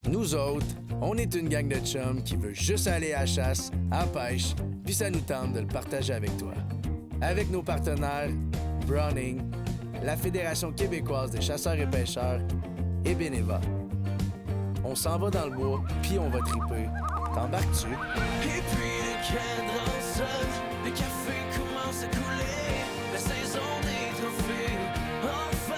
Nous autres, on est une gang de chums qui veut juste aller à la chasse, à la pêche, puis ça nous tente de le partager avec toi. Avec nos partenaires Browning, la Fédération québécoise des chasseurs et pêcheurs et Beneva. On s'en va dans le bois, puis on va triper. T'embarques-tu? Et puis le cadran sonne, le café commence à couler, la saison des trophées enfin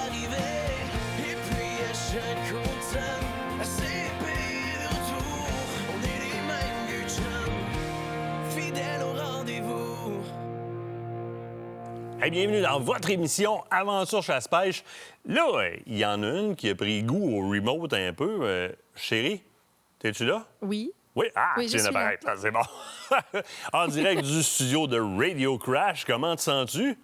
arrivée. Et puis à chaque automne, à ces pays de retour, on est les mêmes vieux chums, fidèles au rendez-vous. Hey, bienvenue dans votre émission Aventure chasse-pêche. Là, il y en a une qui a pris goût au remote un peu. Chérie, t'es-tu là? Oui. Oui, Oui, tu je viens suis d'apparaître, c'est bon. En direct du studio de Radio Crash, comment te sens-tu?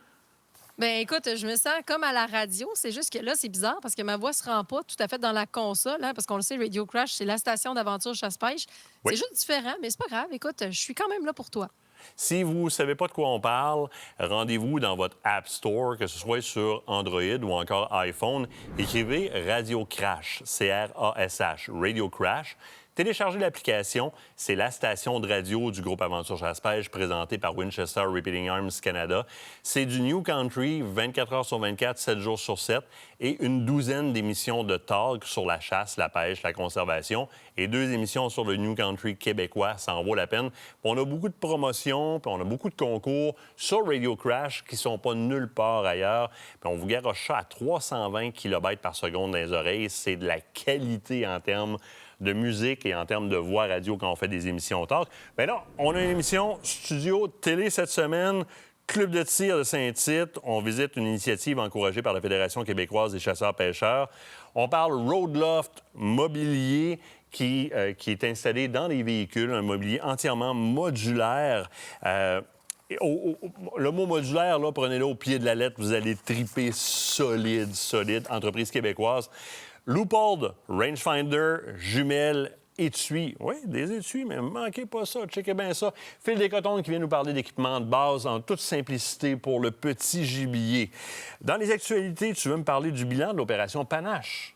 Ben écoute, je me sens comme à la radio. C'est juste que là, c'est bizarre parce que ma voix se rend pas tout à fait dans la console, hein, parce qu'on le sait, Radio Crash, c'est la station d'aventure chasse-pêche. Oui. C'est juste différent, mais c'est pas grave. Écoute, je suis quand même là pour toi. Si vous ne savez pas de quoi on parle, rendez-vous dans votre App Store, que ce soit sur Android ou encore iPhone. Écrivez Radio Crash, C-R-A-S-H, Radio Crash. Téléchargez l'application. C'est la station de radio du groupe Aventure Chasse-Pêche présentée par Winchester Repeating Arms Canada. C'est du New Country, 24 heures sur 24, 7 jours sur 7, et une douzaine d'émissions de talk sur la chasse, la pêche, la conservation, et 2 émissions sur le New Country québécois. Ça en vaut la peine. Puis on a beaucoup de promotions, puis on a beaucoup de concours sur Radio Crash qui ne sont pas nulle part ailleurs. Puis on vous garoche ça à 320 km par seconde dans les oreilles. C'est de la qualité en termes de musique et en termes de voix radio quand on fait des émissions talk. Bien là, on a une émission studio télé cette semaine, Club de tir de Saint-Tite. On visite une initiative encouragée par la Fédération québécoise des chasseurs-pêcheurs. On parle Roadloft mobilier qui est installé dans les véhicules, un mobilier entièrement modulaire. Le mot modulaire, là, prenez-le au pied de la lettre, vous allez triper solide, entreprise québécoise. Leupold, rangefinder, jumelles, étui. Oui, des étuis, mais manquez pas ça, checkez bien ça. Phil Descotons qui vient nous parler d'équipement de base en toute simplicité pour le petit gibier. Dans les actualités, tu veux me parler du bilan de l'opération Panache?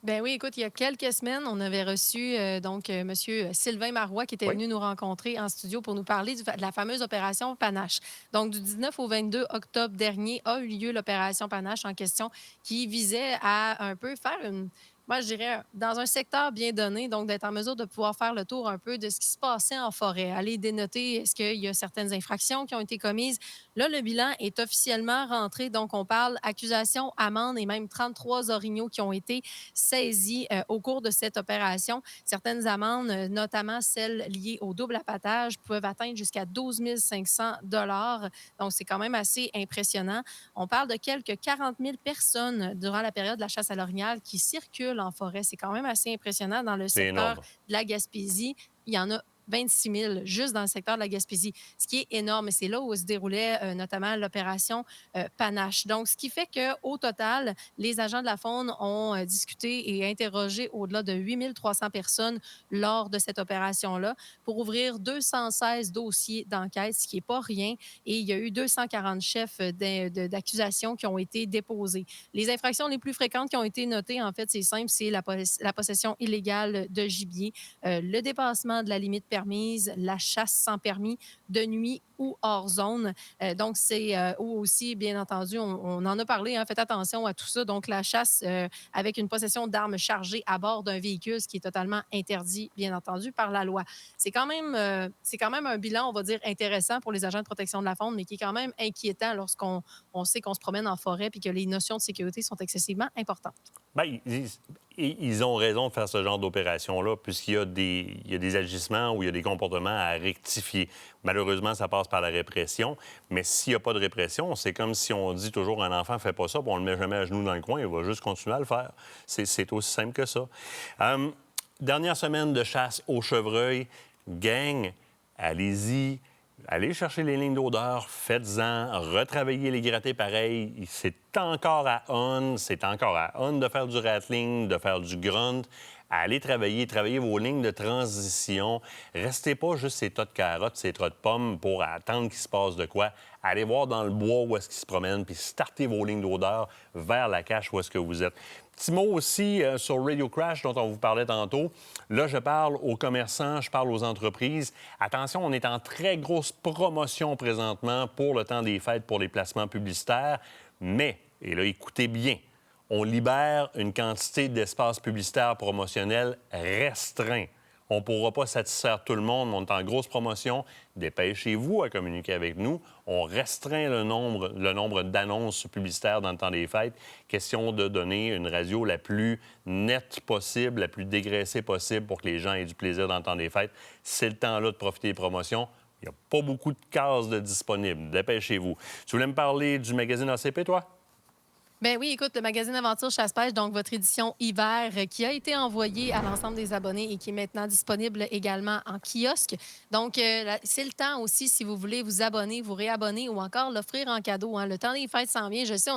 Ben oui, écoute, il y a quelques semaines, on avait reçu M. Sylvain Marois qui était venu nous rencontrer en studio pour nous parler de la fameuse opération Panache. Donc, du 19 au 22 octobre dernier a eu lieu l'opération Panache en question qui visait à un peu faire moi, je dirais, dans un secteur bien donné, donc d'être en mesure de pouvoir faire le tour un peu de ce qui se passait en forêt, aller dénoter est-ce qu'il y a certaines infractions qui ont été commises. Là, le bilan est officiellement rentré, donc on parle accusation, amende et même 33 orignaux qui ont été saisis au cours de cette opération. Certaines amendes, notamment celles liées au double abattage, peuvent atteindre jusqu'à 12 500 $. Donc, c'est quand même assez impressionnant. On parle de quelques 40 000 personnes durant la période de la chasse à l'orignal qui circulent en forêt. C'est quand même assez impressionnant dans le C'est secteur énorme. de la Gaspésie. Il y en a 26 000 juste dans le secteur de la Gaspésie, ce qui est énorme. Et c'est là où se déroulait notamment l'opération Panache. Donc, ce qui fait qu'au total, les agents de la faune ont discuté et interrogé au-delà de 8 300 personnes lors de cette opération-là pour ouvrir 216 dossiers d'enquête, ce qui n'est pas rien. Et il y a eu 240 chefs d'accusation qui ont été déposés. Les infractions les plus fréquentes qui ont été notées, en fait, c'est simple, c'est la possession illégale de gibier, le dépassement de la limite permise, la chasse sans permis, de nuit ou hors zone. Donc, c'est ou aussi, bien entendu, on en a parlé, hein, faites attention à tout ça. Donc, la chasse avec une possession d'armes chargées à bord d'un véhicule, ce qui est totalement interdit, bien entendu, par la loi. C'est quand même un bilan, on va dire, intéressant pour les agents de protection de la faune, mais qui est quand même inquiétant lorsqu'on sait qu'on se promène en forêt et que les notions de sécurité sont excessivement importantes. Bien, ils ont raison de faire ce genre d'opération-là, puisqu'il y a des agissements ou il y a des comportements à rectifier. Malheureusement, ça passe par la répression, mais s'il n'y a pas de répression, c'est comme si on dit toujours à un enfant « fais pas ça », puis on le met jamais à genoux dans le coin, il va juste continuer à le faire. C'est aussi simple que ça. Dernière semaine de chasse au chevreuil. Gang, allez-y. Allez chercher les lignes d'odeur, faites-en, retravaillez les grattés pareil. C'est encore à on de faire du rattling, de faire du grunt. Allez travailler vos lignes de transition. Restez pas juste ces tas de carottes, ces tas de pommes pour attendre qu'il se passe de quoi. Allez voir dans le bois où est-ce qu'ils se promènent, puis startez vos lignes d'odeur vers la cache où est-ce que vous êtes. Petit mot aussi sur Radio Crash dont on vous parlait tantôt. Là, je parle aux commerçants, je parle aux entreprises. Attention, on est en très grosse promotion présentement pour le temps des fêtes, pour les placements publicitaires. Mais, et là, écoutez bien, on libère une quantité d'espace publicitaire promotionnel restreint. On ne pourra pas satisfaire tout le monde, mais on est en grosse promotion. Dépêchez-vous à communiquer avec nous. On restreint le nombre d'annonces publicitaires dans le temps des fêtes. Question de donner une radio la plus nette possible, la plus dégraissée possible pour que les gens aient du plaisir dans le temps des fêtes. C'est le temps-là de profiter des promotions. Il n'y a pas beaucoup de cases de disponibles. Dépêchez-vous. Tu voulais me parler du magazine ACP, toi? Ben oui, écoute, le magazine Aventure Chasse-Pêche, donc votre édition hiver, qui a été envoyée à l'ensemble des abonnés et qui est maintenant disponible également en kiosque. Donc, c'est le temps aussi, si vous voulez vous abonner, vous réabonner ou encore l'offrir en cadeau. Hein. Le temps des fêtes s'en vient. Je sais,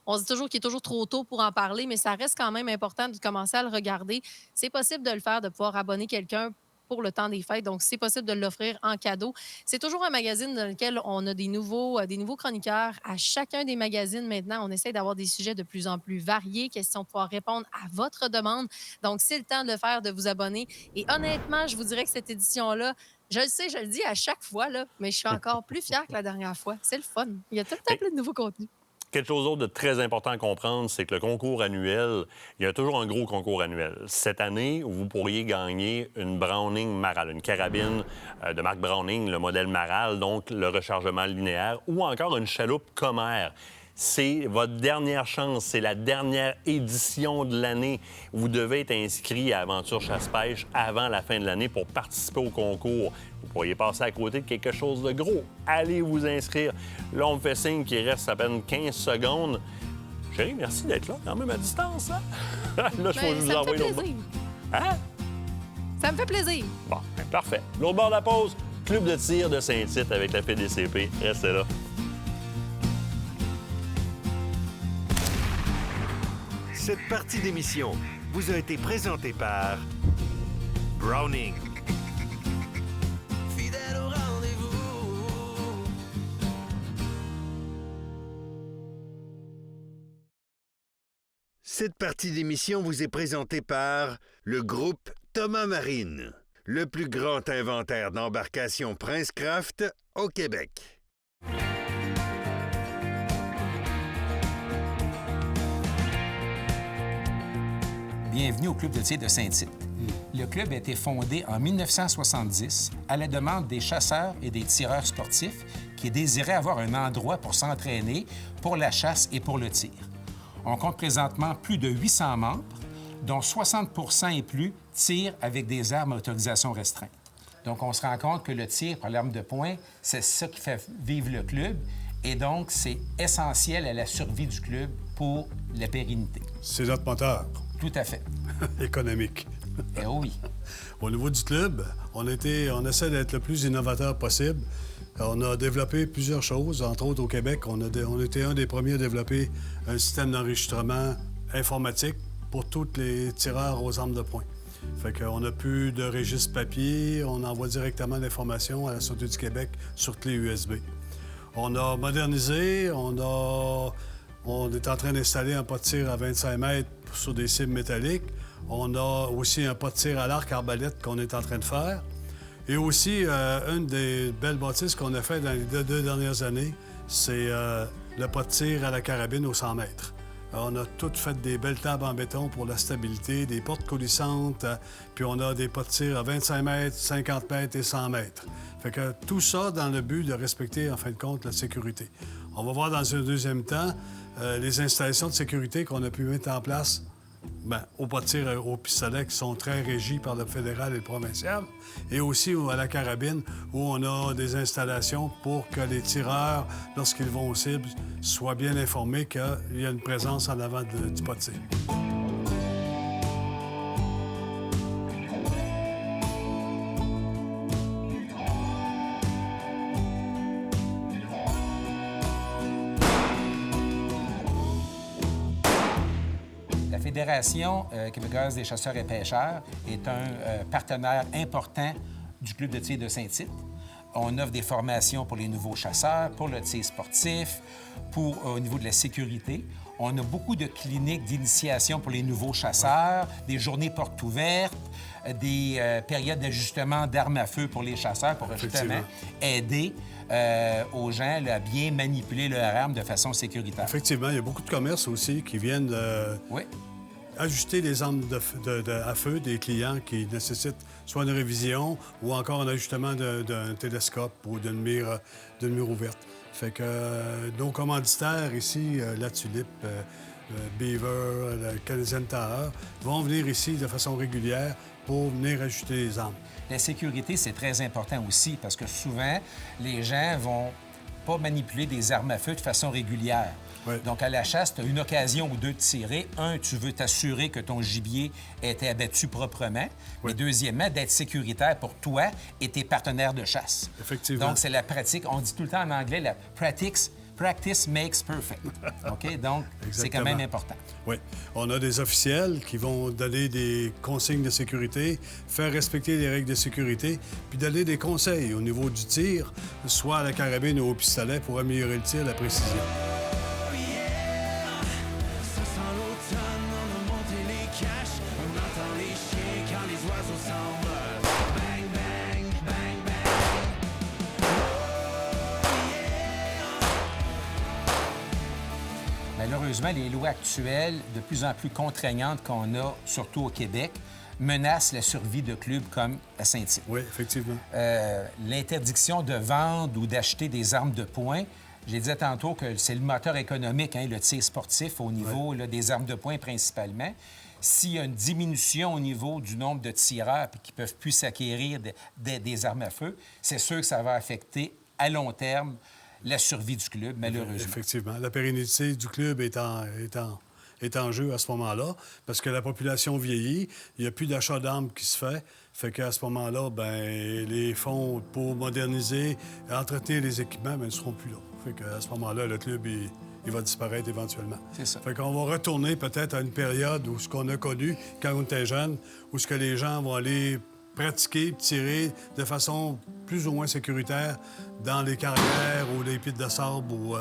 on se dit toujours qu'il est toujours trop tôt pour en parler, mais ça reste quand même important de commencer à le regarder. C'est possible de le faire, de pouvoir abonner quelqu'un pour le temps des fêtes. Donc, c'est possible de l'offrir en cadeau. C'est toujours un magazine dans lequel on a des nouveaux chroniqueurs. À chacun des magazines, maintenant, on essaie d'avoir des sujets de plus en plus variés, question de pouvoir répondre à votre demande. Donc, c'est le temps de le faire, de vous abonner. Et honnêtement, je vous dirais que cette édition-là, je le sais, je le dis à chaque fois, là, mais je suis encore plus fière que la dernière fois. C'est le fun. Il y a tout le temps plein de nouveaux contenus. Quelque chose d'autre de très important à comprendre, c'est que le concours annuel, il y a toujours un gros concours annuel. Cette année, vous pourriez gagner une Browning Maral, une carabine de marque Browning, le modèle Maral, donc le rechargement linéaire, ou encore une chaloupe Comer. C'est votre dernière chance, c'est la dernière édition de l'année. Vous devez être inscrit à Aventure Chasse-Pêche avant la fin de l'année pour participer au concours. Vous pourriez passer à côté de quelque chose de gros. Allez vous inscrire. Là, on me fait signe qu'il reste à peine 15 secondes. Chérie, merci d'être là, quand même à distance. Hein? Là, je vais vous envoyer l'autre bord. Hein? Ça me fait plaisir. Bon, ben, parfait. L'autre bord de la pause, club de tir de Saint-Tite avec la FDCP. Restez là. Cette partie d'émission vous a été présentée par Browning. Fidèle au rendez-vous. Cette partie d'émission vous est présentée par le groupe Thomas Marine, le plus grand inventaire d'embarcations Princecraft au Québec. Bienvenue au Club de tir de Saint-Tite. Le club a été fondé en 1970 à la demande des chasseurs et des tireurs sportifs qui désiraient avoir un endroit pour s'entraîner pour la chasse et pour le tir. On compte présentement plus de 800 membres, dont 60 et plus tirent avec des armes à autorisation restreinte. Donc, on se rend compte que le tir par l'arme de poing, c'est ça qui fait vivre le club. Et donc, c'est essentiel à la survie du club pour la pérennité. C'est notre moteur. Tout à fait. Économique. Eh oui. Au niveau du club, on essaie d'être le plus innovateur possible. On a développé plusieurs choses. Entre autres, au Québec, on était un des premiers à développer un système d'enregistrement informatique pour tous les tireurs aux armes de poing. Fait qu'on n'a plus de registre papier. On envoie directement l'information à la Sûreté du Québec sur clé USB. On a modernisé. On est en train d'installer un pas de tir à 25 mètres sur des cibles métalliques. On a aussi un pas de tir à l'arc arbalète qu'on est en train de faire. Et aussi, une des belles bâtisses qu'on a fait dans les deux dernières années, c'est le pas de tir à la carabine aux 100 mètres. On a toutes fait des belles tables en béton pour la stabilité, des portes coulissantes, puis on a des pas de tir à 25 mètres, 50 mètres et 100 mètres. Fait que tout ça dans le but de respecter, en fin de compte, la sécurité. On va voir dans un deuxième temps les installations de sécurité qu'on a pu mettre en place au pas de tir au pistolet qui sont très régis par le fédéral et le provincial, et aussi à la carabine où on a des installations pour que les tireurs, lorsqu'ils vont aux cibles, soient bien informés qu'il y a une présence en avant du pas de tir. La Fédération québécoise des chasseurs et pêcheurs est un partenaire important du Club de tir de Saint-Tite. On offre des formations pour les nouveaux chasseurs, pour le tir sportif, au niveau de la sécurité. On a beaucoup de cliniques d'initiation pour les nouveaux chasseurs, des journées portes ouvertes, des périodes d'ajustement d'armes à feu pour les chasseurs pour justement aider aux gens là, à bien manipuler leur arme de façon sécuritaire. Effectivement, il y a beaucoup de commerces aussi qui viennent ajuster les armes à feu des clients qui nécessitent soit une révision ou encore un ajustement d'un télescope ou d'une mire ouverte. Fait que nos commanditaires ici, la Tulipe, Beaver, la Canadian Tower, vont venir ici de façon régulière pour venir ajuster les armes. La sécurité, c'est très important aussi parce que souvent, les gens vont pas manipuler des armes à feu de façon régulière. Oui. Donc, à la chasse, tu as une occasion ou deux de tirer. Un, tu veux t'assurer que ton gibier a été abattu proprement. Oui. Mais deuxièmement, d'être sécuritaire pour toi et tes partenaires de chasse. Effectivement. Donc, c'est la pratique. On dit tout le temps en anglais, la practice makes perfect. OK? Donc, c'est quand même important. Oui. On a des officiels qui vont donner des consignes de sécurité, faire respecter les règles de sécurité, puis donner des conseils au niveau du tir, soit à la carabine ou au pistolet, pour améliorer le tir, la précision. Ça sent l'automne, on a monté les caches. On entend les chiens quand les oiseaux s'envolent. Bang, bang, bang, bang. Malheureusement, les lois actuelles, de plus en plus contraignantes qu'on a, surtout au Québec, menacent la survie de clubs comme à Saint-Tite. Oui, effectivement. L'interdiction de vendre ou d'acheter des armes de poing, j'ai dit tantôt que c'est le moteur économique, hein, le tir sportif au niveau là, des armes de poing principalement. S'il y a une diminution au niveau du nombre de tireurs qui ne peuvent plus s'acquérir des armes à feu, c'est sûr que ça va affecter à long terme la survie du club, malheureusement. Effectivement. La pérennité du club est en jeu à ce moment-là, parce que la population vieillit, il n'y a plus d'achat d'armes qui se fait. Fait qu'à ce moment-là, ben les fonds pour moderniser, entretenir les équipements, ne seront plus là. Fait qu'à ce moment-là, le club, il va disparaître éventuellement. C'est ça. Fait qu'on va retourner peut-être à une période où ce qu'on a connu quand on était jeune, où ce que les gens vont aller pratiquer, tirer de façon plus ou moins sécuritaire dans les carrières ou les pits de sable ou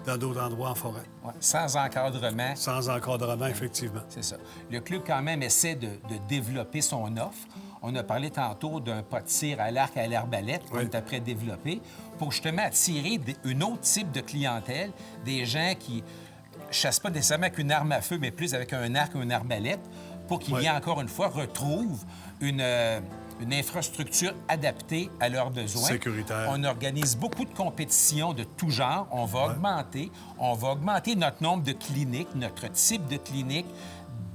dans d'autres endroits en forêt. Ouais, sans encadrement. Sans encadrement, effectivement. C'est ça. Le club, quand même, essaie de développer son offre. On a parlé tantôt d'un pas de tir à l'arc et à l'arbalète qu'on est après développer pour justement attirer un autre type de clientèle, des gens qui chassent pas nécessairement avec une arme à feu, mais plus avec un arc ou une arbalète, pour qu'ils viennent encore une fois retrouvent une infrastructure adaptée à leurs besoins. Sécuritaire. On organise beaucoup de compétitions de tout genre. On va augmenter notre nombre de cliniques, notre type de clinique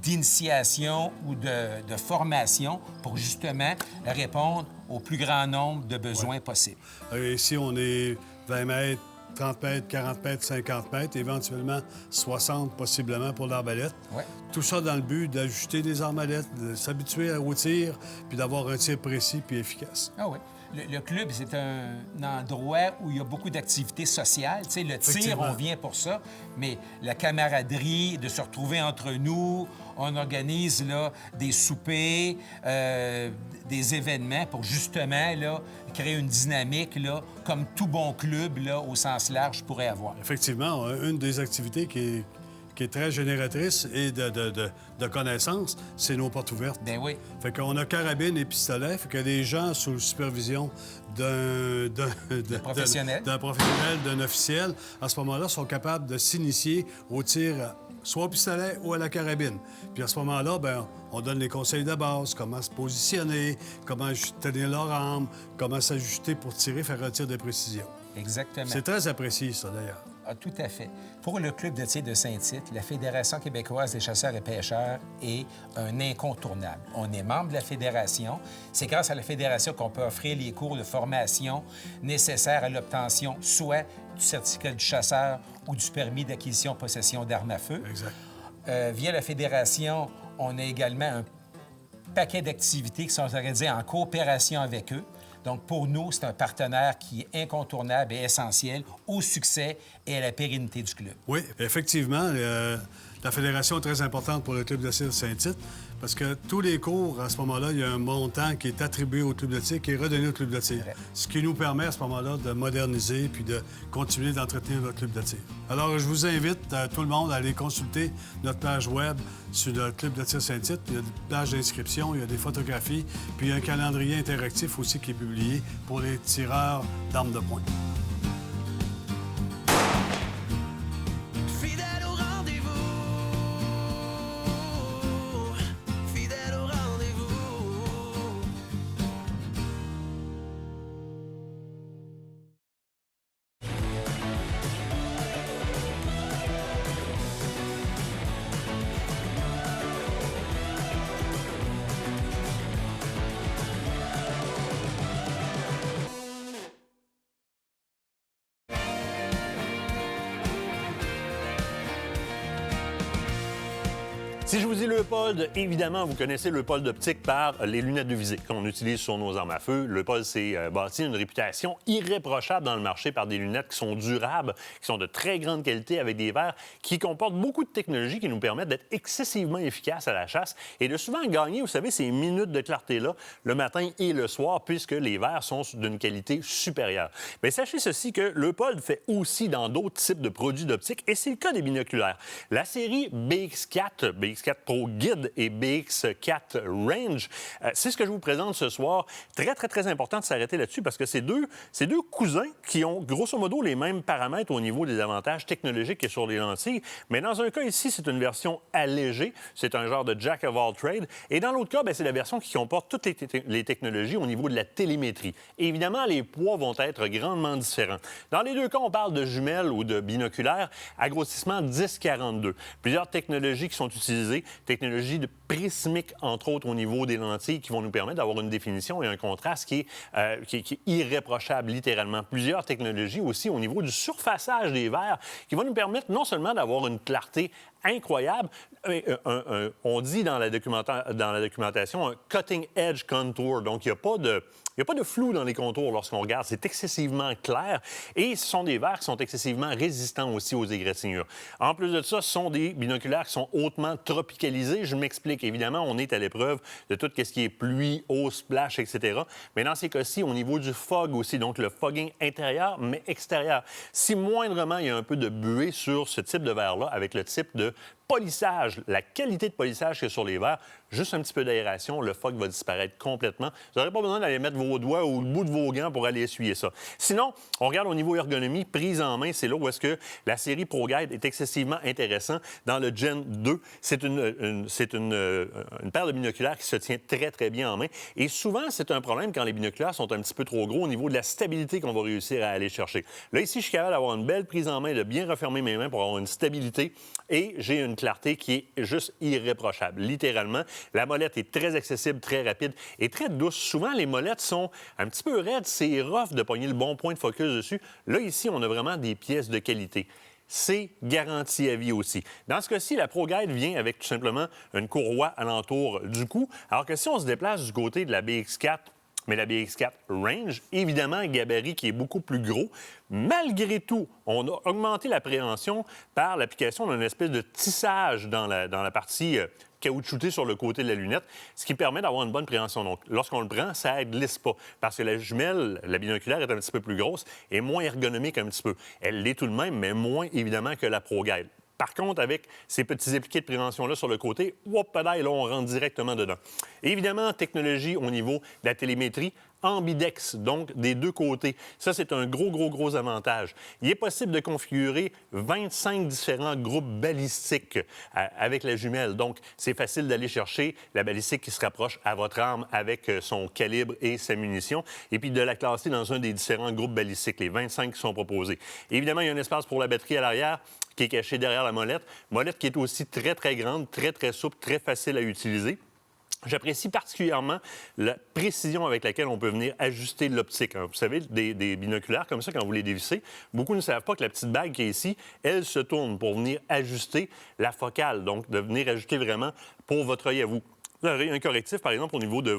d'initiation ou de formation pour justement répondre au plus grand nombre de besoins possibles. Ici, on est 20 mètres, 30 mètres, 40 mètres, 50 mètres, éventuellement 60 possiblement pour l'arbalète. Ouais. Tout ça dans le but d'ajuster des arbalètes, de s'habituer au tir, puis d'avoir un tir précis puis efficace. Ah oui. Le club, c'est un endroit où il y a beaucoup d'activités sociales. Tu sais, le tir, on vient pour ça, mais la camaraderie, de se retrouver entre nous, on organise là, des soupers, des événements pour justement là, créer une dynamique là, comme tout bon club là, au sens large pourrait avoir. Effectivement, une des activités qui est très génératrice et de connaissances, c'est nos portes ouvertes. Ben oui. Fait qu'on a carabine et pistolet, fait que les gens sous supervision d'un professionnel, d'un officiel, à ce moment-là, sont capables de s'initier au tir soit au pistolet ou à la carabine. Puis à ce moment-là, ben on donne les conseils de base, comment se positionner, comment tenir leur arme, comment s'ajuster pour tirer, faire un tir de précision. Exactement. C'est très apprécié, ça, d'ailleurs. Ah, tout à fait. Pour le club de tir de Saint-Tite, la Fédération québécoise des chasseurs et pêcheurs est un incontournable. On est membre de la Fédération. C'est grâce à la Fédération qu'on peut offrir les cours de formation nécessaires à l'obtention soit du certificat du chasseur ou du permis d'acquisition-possession d'armes à feu. Exact. Via la Fédération, on a également un paquet d'activités qui sont organisées en coopération avec eux. Donc, pour nous, c'est un partenaire qui est incontournable et essentiel au succès et à la pérennité du club. Oui, effectivement, la fédération est très importante pour le club de tir de Saint-Tite Parce que tous les cours, à ce moment-là, il y a un montant qui est attribué au club de tir, qui est redonné au club de tir. Ce qui nous permet, à ce moment-là, de moderniser puis de continuer d'entretenir notre club de tir. Alors, je vous invite, tout le monde, à aller consulter notre page web sur le club de tir Saint-Tite. Il y a des pages d'inscription, il y a des photographies, puis il y a un calendrier interactif aussi qui est publié pour les tireurs d'armes de poing. Fidèle au rendez-vous, fidèle au rendez-vous. Si je vous dis Leupold, évidemment, vous connaissez Leupold Optique par les lunettes de visée qu'on utilise sur nos armes à feu. Leupold s'est bâti une réputation irréprochable dans le marché par des lunettes qui sont durables, qui sont de très grande qualité, avec des verres qui comportent beaucoup de technologies qui nous permettent d'être excessivement efficaces à la chasse et de souvent gagner, vous savez, ces minutes de clarté-là le matin et le soir, puisque les verres sont d'une qualité supérieure. Mais sachez ceci que Leupold fait aussi dans d'autres types de produits d'optique, et c'est le cas des binoculaires. La série BX4, BX4 Pro Guide et BX4 Range. C'est ce que je vous présente ce soir. Très, très, très important de s'arrêter là-dessus parce que c'est deux cousins qui ont grosso modo les mêmes paramètres au niveau des avantages technologiques que sur les lentilles. Mais dans un cas ici, c'est une version allégée. C'est un genre de Jack of all trades. Et dans l'autre cas, c'est la version qui comporte toutes les technologies au niveau de la télémétrie. Et évidemment, les poids vont être grandement différents. Dans les deux cas, on parle de jumelles ou de binoculaires à grossissement 10-42. Plusieurs technologies qui sont utilisées, technologies de prismique, entre autres, au niveau des lentilles, qui vont nous permettre d'avoir une définition et un contraste qui est irréprochable, littéralement. Plusieurs technologies aussi au niveau du surfaçage des verres, qui vont nous permettre non seulement d'avoir une clarté incroyable, on dit dans la documentation un cutting edge contour, donc il n'y a pas de flou dans les contours lorsqu'on regarde. C'est excessivement clair et ce sont des verres qui sont excessivement résistants aussi aux égratignures. En plus de ça, ce sont des binoculaires qui sont hautement tropicalisés. Je m'explique. Évidemment, on est à l'épreuve de tout ce qui est pluie, eau, splash, etc. Mais dans ces cas-ci, au niveau du fog aussi, donc le fogging intérieur, mais extérieur. Si moindrement il y a un peu de buée sur ce type de verre-là, avec le type de polissage, la qualité de polissage qu'il y a sur les verres, juste un petit peu d'aération, le fog va disparaître complètement. Vous n'aurez pas besoin d'aller mettre vos doigts ou le bout de vos gants pour aller essuyer ça. Sinon, on regarde au niveau ergonomie, prise en main, c'est là où est-ce que la série Pro Guide est excessivement intéressante. Dans le Gen 2, c'est une paire de binoculaires qui se tient très, très bien en main. Et souvent, c'est un problème quand les binoculaires sont un petit peu trop gros au niveau de la stabilité qu'on va réussir à aller chercher. Là, ici, je suis capable d'avoir une belle prise en main, de bien refermer mes mains pour avoir une stabilité. Et j'ai une clarté qui est juste irréprochable, littéralement. La molette est très accessible, très rapide et très douce. Souvent, les molettes sont un petit peu raides. C'est rough de pogner le bon point de focus dessus. Là, ici, on a vraiment des pièces de qualité. C'est garanti à vie aussi. Dans ce cas-ci, la Pro Guide vient avec tout simplement une courroie alentour du cou, alors que si on se déplace du côté de la BX4, mais la BX4 Range, évidemment, un gabarit qui est beaucoup plus gros. Malgré tout, on a augmenté l'appréhension par l'application d'une espèce de tissage dans la partie caoutchoutée sur le côté de la lunette, ce qui permet d'avoir une bonne préhension. Donc, lorsqu'on le prend, ça ne glisse pas, parce que la jumelle, la binoculaire, est un petit peu plus grosse et moins ergonomique un petit peu. Elle l'est tout de même, mais moins, évidemment, que la Pro Guide. Par contre, avec ces petits appliqués de prévention-là sur le côté, là, on rentre directement dedans. Et évidemment, technologie au niveau de la télémétrie, ambidex, donc des deux côtés. Ça, c'est un gros avantage. Il est possible de configurer 25 différents groupes balistiques avec la jumelle. Donc, c'est facile d'aller chercher la balistique qui se rapproche à votre arme avec son calibre et sa munition, et puis de la classer dans un des différents groupes balistiques, les 25 qui sont proposés. Évidemment, il y a un espace pour la batterie à l'arrière qui est caché derrière la molette. Molette qui est aussi très grande, très souple, très facile à utiliser. J'apprécie particulièrement la précision avec laquelle on peut venir ajuster l'optique. Vous savez, des binoculaires comme ça, quand vous les dévissez, beaucoup ne savent pas que la petite bague qui est ici, elle se tourne pour venir ajuster la focale, donc de venir ajuster vraiment pour votre œil à vous. Vous avez un correctif, par exemple, au niveau de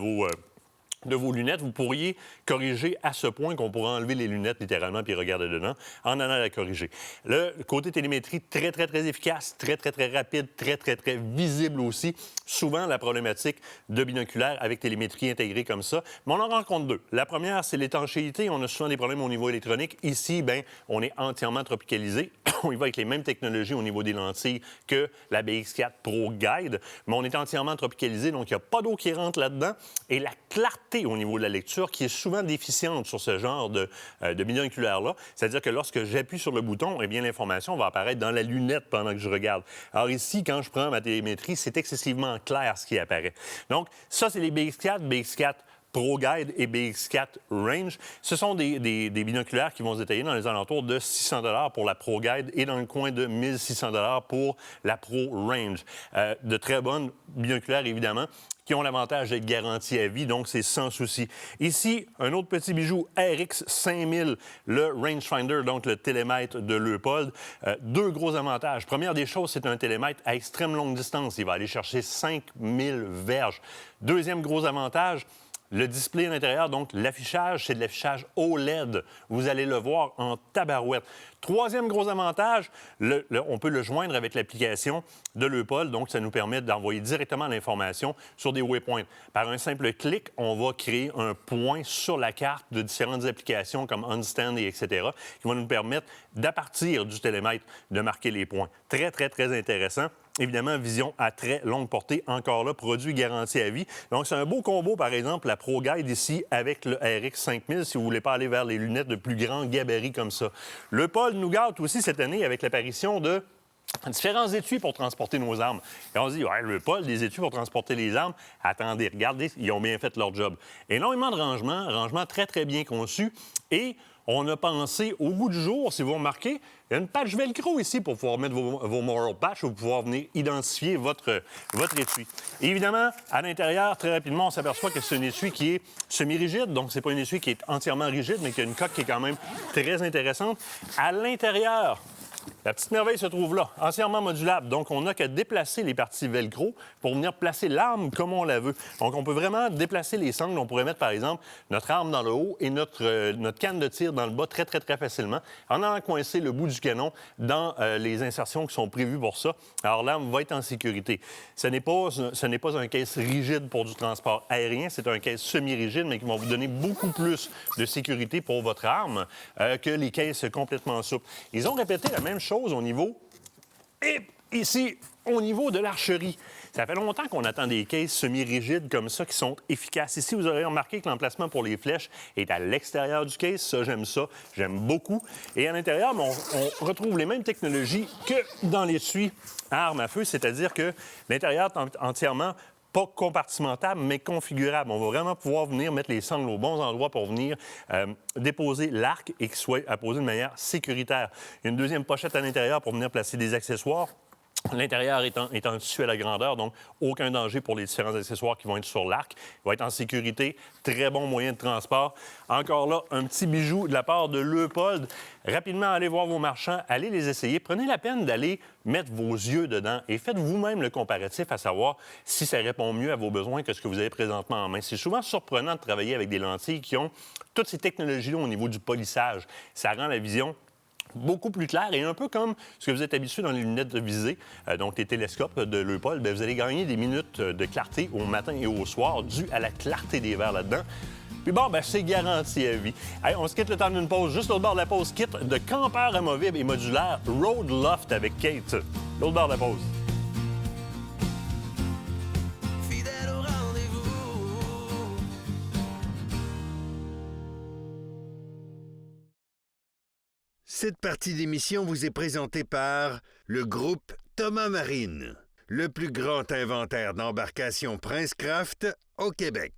de vos lunettes, vous pourriez corriger à ce point qu'on pourrait enlever les lunettes littéralement puis regarder dedans en allant la corriger. Le côté télémétrie, très, très, très efficace, très, très, très rapide, très, très, très visible aussi. Souvent, la problématique de binoculaire avec télémétrie intégrée comme ça. Mais on en rencontre deux. La première, c'est l'étanchéité. On a souvent des problèmes au niveau électronique. Ici, bien, on est entièrement tropicalisé. On y va avec les mêmes technologies au niveau des lentilles que la BX4 Pro Guide, mais on est entièrement tropicalisé, donc il n'y a pas d'eau qui rentre là-dedans. Et la clarté au niveau de la lecture, qui est souvent déficiente sur ce genre de binoculaire-là, c'est-à-dire que lorsque j'appuie sur le bouton, eh bien, l'information va apparaître dans la lunette pendant que je regarde. Alors ici, quand je prends ma télémétrie, c'est excessivement clair ce qui apparaît. Donc, ça, c'est les BX4 Pro Guide et BX4 Range. Ce sont des binoculaires qui vont se détailler dans les alentours de 600 $ pour la Pro Guide et dans le coin de 1600 $ pour la Pro Range. De très bonnes binoculaires, évidemment, qui ont l'avantage d'être garantis à vie, donc c'est sans souci. Ici, un autre petit bijou, RX 5000, le rangefinder, donc le télémètre de Leupold. Deux gros avantages. Première des choses, c'est un télémètre à extrême longue distance. Il va aller chercher 5000 verges. Deuxième gros avantage, le display à l'intérieur, donc l'affichage, c'est de l'affichage OLED. Vous allez le voir en tabarouette. Troisième gros avantage, on peut le joindre avec l'application de Leupold, donc ça nous permet d'envoyer directement l'information sur des waypoints. Par un simple clic, on va créer un point sur la carte de différentes applications comme OnStand et etc., qui vont nous permettre, d'à partir du télémètre, de marquer les points. Très, très, très intéressant. Évidemment, vision à très longue portée. Encore là, produit garanti à vie. Donc, c'est un beau combo, par exemple, la Pro Guide ici avec le RX 5000, si vous ne voulez pas aller vers les lunettes de plus grand gabarit comme ça. Leupold nous gâte aussi cette année avec l'apparition de différents étuis pour transporter nos armes. Et on se dit, ouais, Leupold, des étuis pour transporter les armes. Attendez, regardez, ils ont bien fait leur job. Énormément de rangement très, très bien conçu. Et on a pensé, au bout du jour, si vous remarquez, il y a une patch Velcro ici pour pouvoir mettre vos moral patch ou pouvoir venir identifier votre étui. Et évidemment, à l'intérieur, très rapidement, on s'aperçoit que c'est un étui qui est semi-rigide. Donc, c'est pas un étui qui est entièrement rigide, mais qui a une coque qui est quand même très intéressante. À l'intérieur, la petite merveille se trouve là, entièrement modulable. Donc, on n'a qu'à déplacer les parties Velcro pour venir placer l'arme comme on la veut. Donc, on peut vraiment déplacer les sangles. On pourrait mettre, par exemple, notre arme dans le haut et notre canne de tir dans le bas très, très, très facilement, en allant coincer le bout du canon dans les insertions qui sont prévues pour ça. Alors, l'arme va être en sécurité. Ce n'est pas un case rigide pour du transport aérien. C'est un case semi-rigide, mais qui va vous donner beaucoup plus de sécurité pour votre arme que les cases complètement souples. Ils ont répété la même chose au niveau, et ici, au niveau de l'archerie. Ça fait longtemps qu'on attend des cases semi-rigides comme ça qui sont efficaces. Ici, vous aurez remarqué que l'emplacement pour les flèches est à l'extérieur du case. Ça, j'aime beaucoup. Et à l'intérieur, on retrouve les mêmes technologies que dans l'étui à arme à feu, c'est-à-dire que l'intérieur est entièrement pas compartimentable, mais configurable. On va vraiment pouvoir venir mettre les sangles aux bons endroits pour venir déposer l'arc et qu'il soit apposé de manière sécuritaire. Il y a une deuxième pochette à l'intérieur pour venir placer des accessoires. L'intérieur est en tissu à la grandeur, donc aucun danger pour les différents accessoires qui vont être sur l'arc. Il va être en sécurité, très bon moyen de transport. Encore là, un petit bijou de la part de Leupold. Rapidement, allez voir vos marchands, allez les essayer. Prenez la peine d'aller mettre vos yeux dedans et faites vous-même le comparatif à savoir si ça répond mieux à vos besoins que ce que vous avez présentement en main. C'est souvent surprenant de travailler avec des lentilles qui ont toutes ces technologies-là au niveau du polissage. Ça rend la vision beaucoup plus clair et un peu comme ce que vous êtes habitué dans les lunettes de visée, donc les télescopes de Leupold, bien, vous allez gagner des minutes de clarté au matin et au soir dû à la clarté des verres là-dedans. Puis bon, ben c'est garanti à vie. Allez, on se quitte le temps d'une pause. Juste l'autre bord de la pause, kit de campeur amovible et modulaire Road Loft avec Kate. L'autre bord de la pause. Fidèle au rendez-vous. Cette partie d'émission vous est présentée par le groupe Thomas Marine, le plus grand inventaire d'embarcations Princecraft au Québec.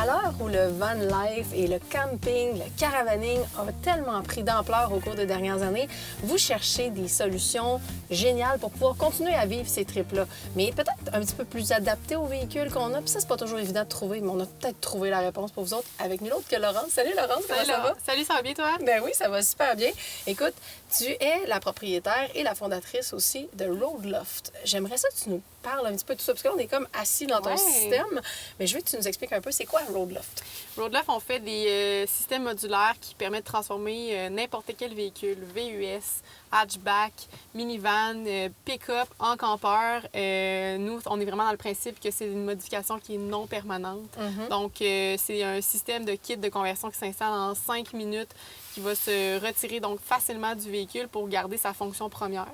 À l'heure où le van life et le camping, le caravaning ont tellement pris d'ampleur au cours des dernières années, vous cherchez des solutions géniales pour pouvoir continuer à vivre ces trips-là, mais peut-être un petit peu plus adaptées aux véhicules qu'on a. Puis ça, c'est pas toujours évident de trouver, mais on a peut-être trouvé la réponse pour vous autres avec nul autre que Laurence. Salut Laurence, comment ça va? Salut, ça va bien toi? Ben oui, ça va super bien. Écoute, tu es la propriétaire et la fondatrice aussi de Roadloft. J'aimerais ça que tu nous parles un petit peu de tout ça, parce qu'on est comme assis dans ton système, mais je veux que tu nous expliques un peu c'est quoi Roadloft. Roadloft, on fait des systèmes modulaires qui permettent de transformer n'importe quel véhicule, VUS, hatchback, minivan, pick-up en campeur. Nous, on est vraiment dans le principe que c'est une modification qui est non permanente. Donc, c'est un système de kit de conversion qui s'installe en 5 minutes, qui va se retirer donc facilement du véhicule pour garder sa fonction première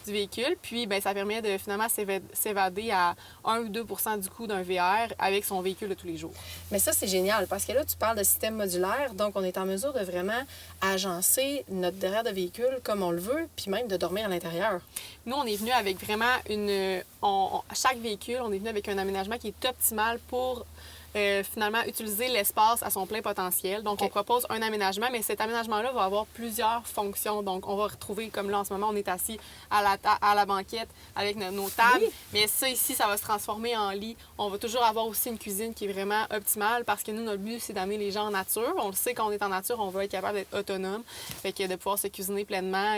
du véhicule. Puis, bien, ça permet de finalement s'évader à 1 ou 2 % du coût d'un VR avec son véhicule de tous les jours. Mais ça, c'est génial parce que là, tu parles de système modulaire, donc on est en mesure de vraiment agencer notre derrière de véhicule comme on le veut, puis même de dormir à l'intérieur. Nous, on est venu avec vraiment chaque véhicule, on est venu avec un aménagement qui est optimal pour finalement utiliser l'espace à son plein potentiel. Donc, on propose un aménagement, mais cet aménagement-là va avoir plusieurs fonctions. Donc, on va retrouver, comme là, en ce moment, on est assis à la banquette avec nos tables. Oui. Mais ça, ici, ça va se transformer en lit. On va toujours avoir aussi une cuisine qui est vraiment optimale parce que nous, notre but, c'est d'amener les gens en nature. On le sait, quand on est en nature, on va être capable d'être autonome, fait que de pouvoir se cuisiner pleinement.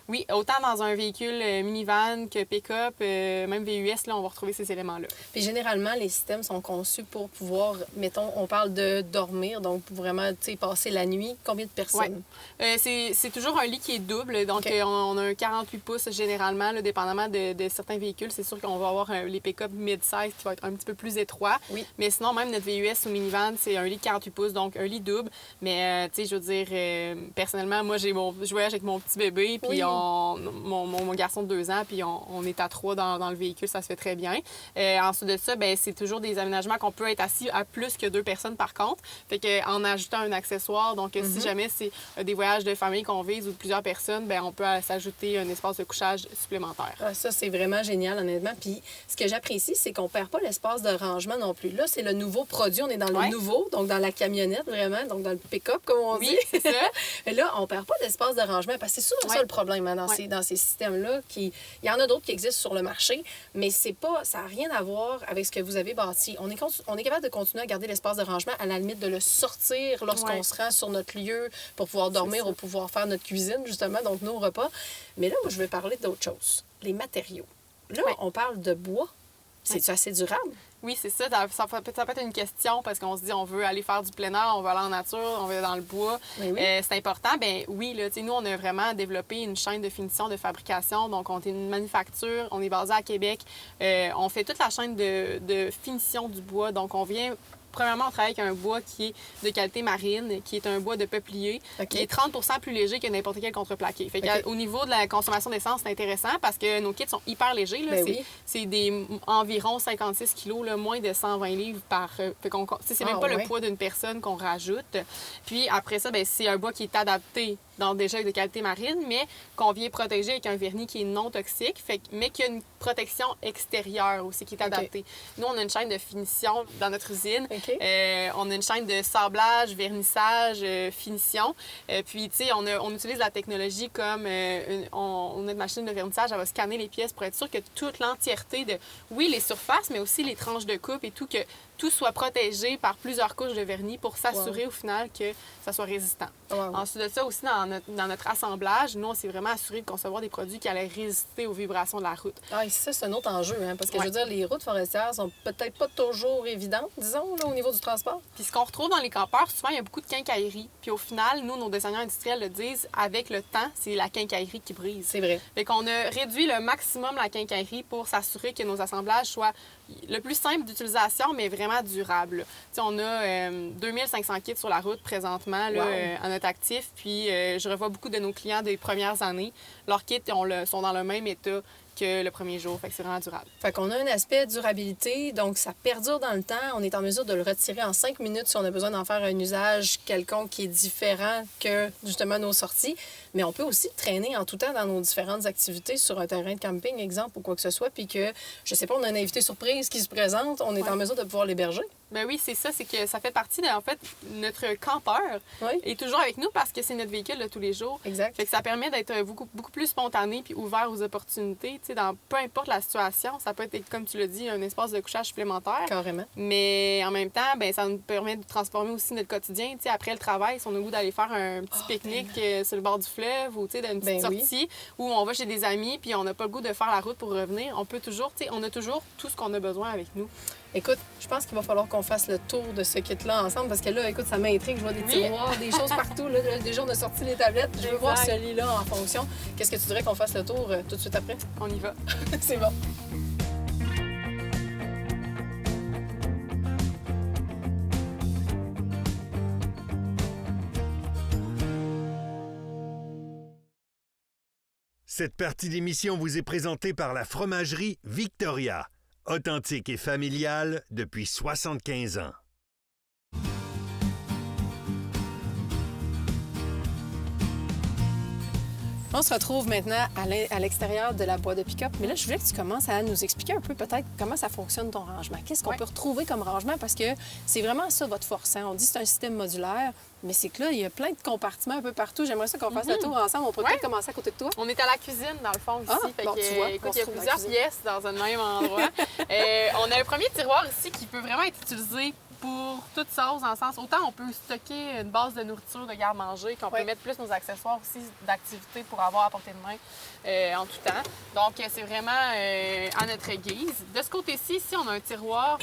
Oui, autant dans un véhicule minivan que pick-up, même VUS, là, on va retrouver ces éléments-là. Puis généralement, les systèmes sont conçus pour pouvoir, mettons, on parle de dormir, donc pour vraiment, tu sais, passer la nuit. Combien de personnes? C'est toujours un lit qui est double, donc on a un 48 pouces généralement, là, dépendamment de certains véhicules. C'est sûr qu'on va avoir les pick-up mid-size qui va être un petit peu plus étroit. Oui. Mais sinon, même notre VUS ou minivan, c'est un lit de 48 pouces, donc un lit double. Mais, tu sais, je veux dire, personnellement, moi, je voyage avec mon petit bébé, puis mon garçon de 2 ans, puis on est à 3 dans le véhicule, ça se fait très bien. Ensuite de ça, ben c'est toujours des aménagements qu'on peut être assis à plus que 2 personnes par contre. Fait qu'en ajoutant un accessoire, donc si jamais c'est des voyages de famille qu'on vise ou plusieurs personnes, bien, on peut s'ajouter un espace de couchage supplémentaire. Ah, ça, c'est vraiment génial, honnêtement. Puis ce que j'apprécie, c'est qu'on perd pas l'espace de rangement non plus. Là, c'est le nouveau produit. On est dans le nouveau, donc dans la camionnette, vraiment, donc dans le pick-up, comme on dit. Oui, c'est ça. Mais là, on perd pas d'espace de rangement parce que c'est souvent ça le problème hein, dans ces systèmes-là. Il y en a d'autres qui existent sur le marché, mais ça n'a rien à voir avec ce que vous avez bâti. On est capable de continuer à garder l'espace de rangement, à la limite de le sortir lorsqu'on se rend sur notre lieu pour pouvoir dormir ou pouvoir faire notre cuisine, justement, donc nos repas. Mais là, moi, je vais parler d'autre chose, les matériaux. Là, on parle de bois. C'est-tu assez durable? Oui, c'est ça. Ça peut être une question parce qu'on se dit on veut aller faire du plein air, on veut aller en nature, on veut aller dans le bois. C'est important. Bien oui, là, nous, on a vraiment développé une chaîne de finition, de fabrication. Donc, on est une manufacture, on est basé à Québec. On fait toute la chaîne de finition du bois. Donc, on vient... Premièrement, on travaille avec un bois qui est de qualité marine, qui est un bois de peuplier, qui est 30 % plus léger que n'importe quel contreplaqué. Fait au niveau de la consommation d'essence, c'est intéressant parce que nos kits sont hyper légers. Là. C'est environ 56 kilos, là, moins de 120 livres par... c'est même pas le poids d'une personne qu'on rajoute. Puis après ça, c'est un bois qui est adapté donc déjà de qualité marine, mais qu'on vient protéger avec un vernis qui est non toxique, mais qui a une protection extérieure aussi qui est adaptée. Nous, on a une chaîne de finition dans notre usine. On a une chaîne de sablage, vernissage, finition. Puis, tu sais, on utilise la technologie comme on a une machine de vernissage, elle va scanner les pièces pour être sûr que toute l'entièreté de, oui, les surfaces, mais aussi les tranches de coupe et tout, que tout soit protégé par plusieurs couches de vernis pour s'assurer au final que ça soit résistant. Ensuite de ça, aussi, dans notre assemblage, nous, on s'est vraiment assuré de concevoir des produits qui allaient résister aux vibrations de la route. Ah, et ça, c'est un autre enjeu, hein, parce que je veux dire, les routes forestières sont peut-être pas toujours évidentes, disons, là, au niveau du transport. Puis ce qu'on retrouve dans les campeurs, souvent, il y a beaucoup de quincailleries. Puis au final, nous, nos designers industriels le disent, avec le temps, c'est la quincaillerie qui brise. C'est vrai. Fait qu'on a réduit le maximum la quincaillerie pour s'assurer que nos assemblages soient le plus simple d'utilisation, mais vraiment durable. T'sais, on a 2500 kits sur la route présentement là, à notre actif. Puis je revois beaucoup de nos clients des premières années. Leurs kits sont dans le même état que le premier jour. Fait que c'est vraiment durable. Fait qu'on a un aspect durabilité, donc ça perdure dans le temps. On est en mesure de le retirer en 5 minutes si on a besoin d'en faire un usage quelconque qui est différent que, justement, nos sorties. Mais on peut aussi traîner en tout temps dans nos différentes activités sur un terrain de camping, exemple, ou quoi que ce soit, puis que, je sais pas, on a un invité surprise qui se présente, on est en mesure de pouvoir l'héberger. Ben oui, c'est ça, c'est que ça fait partie en fait, notre campeur est toujours avec nous parce que c'est notre véhicule de tous les jours. Exact. Fait que ça permet d'être beaucoup plus spontané puis ouvert aux opportunités. Tu sais, dans peu importe la situation, ça peut être, comme tu l'as dit, un espace de couchage supplémentaire. Carrément. Mais en même temps, ben ça nous permet de transformer aussi notre quotidien. Tu sais, après le travail, si on a le goût d'aller faire un petit pique-nique sur le bord du fleuve ou tu sais, d'une petite sortie où on va chez des amis puis on n'a pas le goût de faire la route pour revenir, on peut toujours, tu sais, on a toujours tout ce qu'on a besoin avec nous. Écoute, je pense qu'il va falloir qu'on fasse le tour de ce kit-là ensemble parce que là, écoute, ça m'intrigue. Je vois des tiroirs, des choses partout. Là, déjà, on a sorti les tablettes. Je veux voir ce lit-là en fonction. Qu'est-ce que tu dirais qu'on fasse le tour tout de suite après? On y va. C'est bon. Cette partie d'émission vous est présentée par la fromagerie Victoria. Authentique et familiale depuis 75 ans. On se retrouve maintenant à l'extérieur de la boîte de pick-up. Mais là, je voulais que tu commences à nous expliquer un peu peut-être comment ça fonctionne ton rangement. Qu'est-ce qu'on peut retrouver comme rangement? Parce que c'est vraiment ça votre force. Hein? On dit que c'est un système modulaire, mais c'est que là, il y a plein de compartiments un peu partout. J'aimerais ça qu'on fasse le tour ensemble. On pourrait peut-être commencer à côté de toi. On est à la cuisine, dans le fond, ici. Fait que, tu vois, écoute, il y a plusieurs pièces dans un même endroit. On a un premier tiroir ici qui peut vraiment être utilisé pour toutes choses, en sens, autant on peut stocker une base de nourriture, de garde-manger, qu'on peut mettre plus nos accessoires aussi d'activités pour avoir à portée de main en tout temps. Donc, c'est vraiment à notre guise. De ce côté-ci, ici, on a un tiroir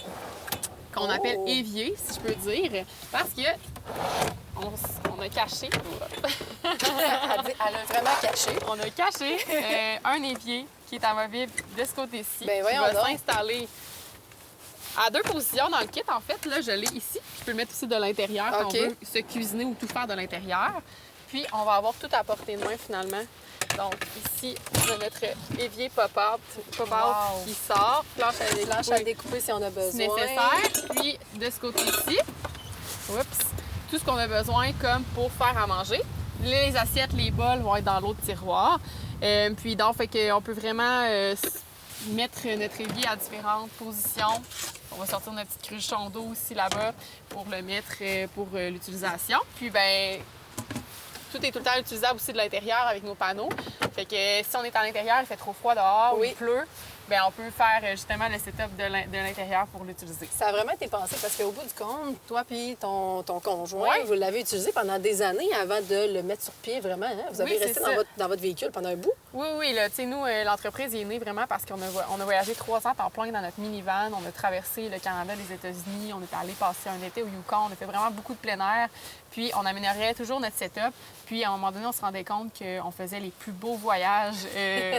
qu'on appelle évier, si je peux dire, parce que on a caché. Elle a vraiment caché. On a caché un évier qui est amovible de ce côté-ci, qui va s'installer à 2 positions dans le kit. En fait, là, je l'ai ici. Je peux le mettre aussi de l'intérieur quand on veut se cuisiner ou tout faire de l'intérieur. Puis, on va avoir tout à portée de main, finalement. Donc, ici, on a notre évier pop-out qui sort. Planche à découper si on a besoin. Si nécessaire. Puis, de ce côté-ci, tout ce qu'on a besoin comme pour faire à manger. Les assiettes, les bols vont être dans l'autre tiroir. Puis, donc, fait qu'on peut vraiment mettre notre évier à différentes positions. On va sortir notre petite cruchon d'eau aussi là-bas pour le mettre pour l'utilisation. Puis, ben tout est tout le temps utilisable aussi de l'intérieur avec nos panneaux. Fait que si on est à l'intérieur, il fait trop froid dehors ou il pleut, bien, on peut faire justement le setup de l'intérieur pour l'utiliser. Ça a vraiment été pensé parce qu'au bout du compte, toi puis ton conjoint, vous l'avez utilisé pendant des années avant de le mettre sur pied vraiment. Hein? Vous avez resté dans votre véhicule pendant un bout? Oui. Là, tu sais, nous, l'entreprise est née vraiment parce qu'on a voyagé 3 ans par plein dans notre minivan. On a traversé le Canada, les États-Unis. On est allé passer un été au Yukon. On a fait vraiment beaucoup de plein air. Puis, on améliorait toujours notre setup. Puis, à un moment donné, on se rendait compte qu'on faisait les plus beaux voyages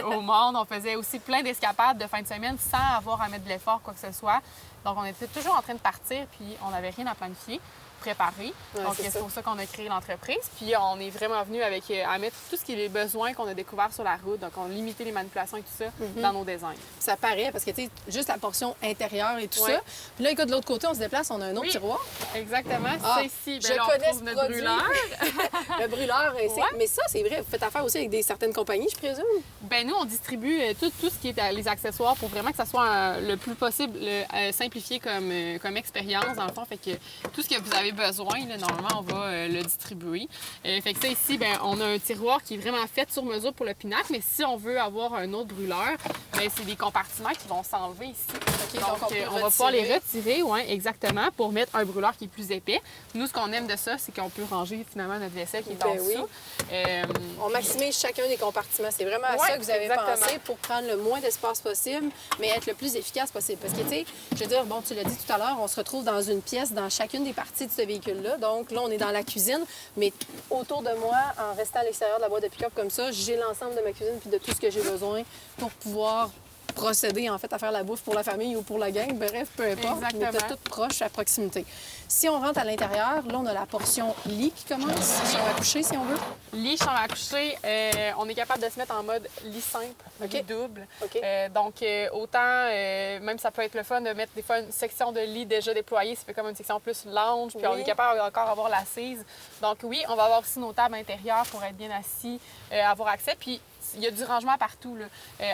au monde. On faisait aussi plein d'escapades de fin de semaine sans avoir à mettre de l'effort, quoi que ce soit. Donc, on était toujours en train de partir, puis on n'avait rien à planifier, préparer. Donc, c'est pour ça qu'on a créé l'entreprise. Puis, on est vraiment venu à mettre tout ce qui est les besoins qu'on a découvert sur la route. Donc, on a limité les manipulations et tout ça dans nos designs. Ça paraît, parce que, tu sais, juste la portion intérieure et tout ça. Puis là, écoute, de l'autre côté, on se déplace, on a un autre tiroir. Exactement. Ça ici, je connais ce notre brûleur. Le brûleur, mais ça, c'est vrai. Vous faites affaire aussi avec certaines compagnies, je présume? Bien, nous, on distribue tout ce qui est les accessoires pour vraiment que ça soit le plus possible simplifié comme expérience, dans le fond. Fait que tout ce que vous avez besoin, là, normalement, on va le distribuer. Fait que ça, ici, bien, on a un tiroir qui est vraiment fait sur mesure pour le pinacle, mais si on veut avoir un autre brûleur, bien, c'est des compartiments qui vont s'enlever ici. Donc, on va pouvoir les retirer, exactement, pour mettre un brûleur qui est plus épais. Nous, ce qu'on aime de ça, c'est qu'on peut ranger finalement notre vaisselle qui est en dessous. On maximise chacun des compartiments. C'est vraiment à ça que vous avez pensé pour prendre le moins d'espace possible, mais être le plus efficace possible. Parce que, tu sais, je veux dire, bon, tu l'as dit tout à l'heure, on se retrouve dans une pièce dans chacune des parties de ce véhicule-là. Donc là, on est dans la cuisine, mais autour de moi, en restant à l'extérieur de la boîte de pick-up comme ça, j'ai l'ensemble de ma cuisine puis de tout ce que j'ai besoin pour pouvoir procéder en fait à faire la bouffe pour la famille ou pour la gang, bref, peu importe, mais t'as tout proche à proximité. Si on rentre à l'intérieur, là, on a la portion lit qui commence, chambre à coucher, si on veut. Lit, chambre à coucher, on est capable de se mettre en mode lit simple, lit double. Donc, autant, même ça peut être le fun de mettre des fois une section de lit déjà déployée, ça fait comme une section plus lounge, puis on est capable encore d'avoir l'assise. Donc oui, on va avoir aussi nos tables intérieures pour être bien assis, avoir accès. Puis il y a du rangement partout. Là.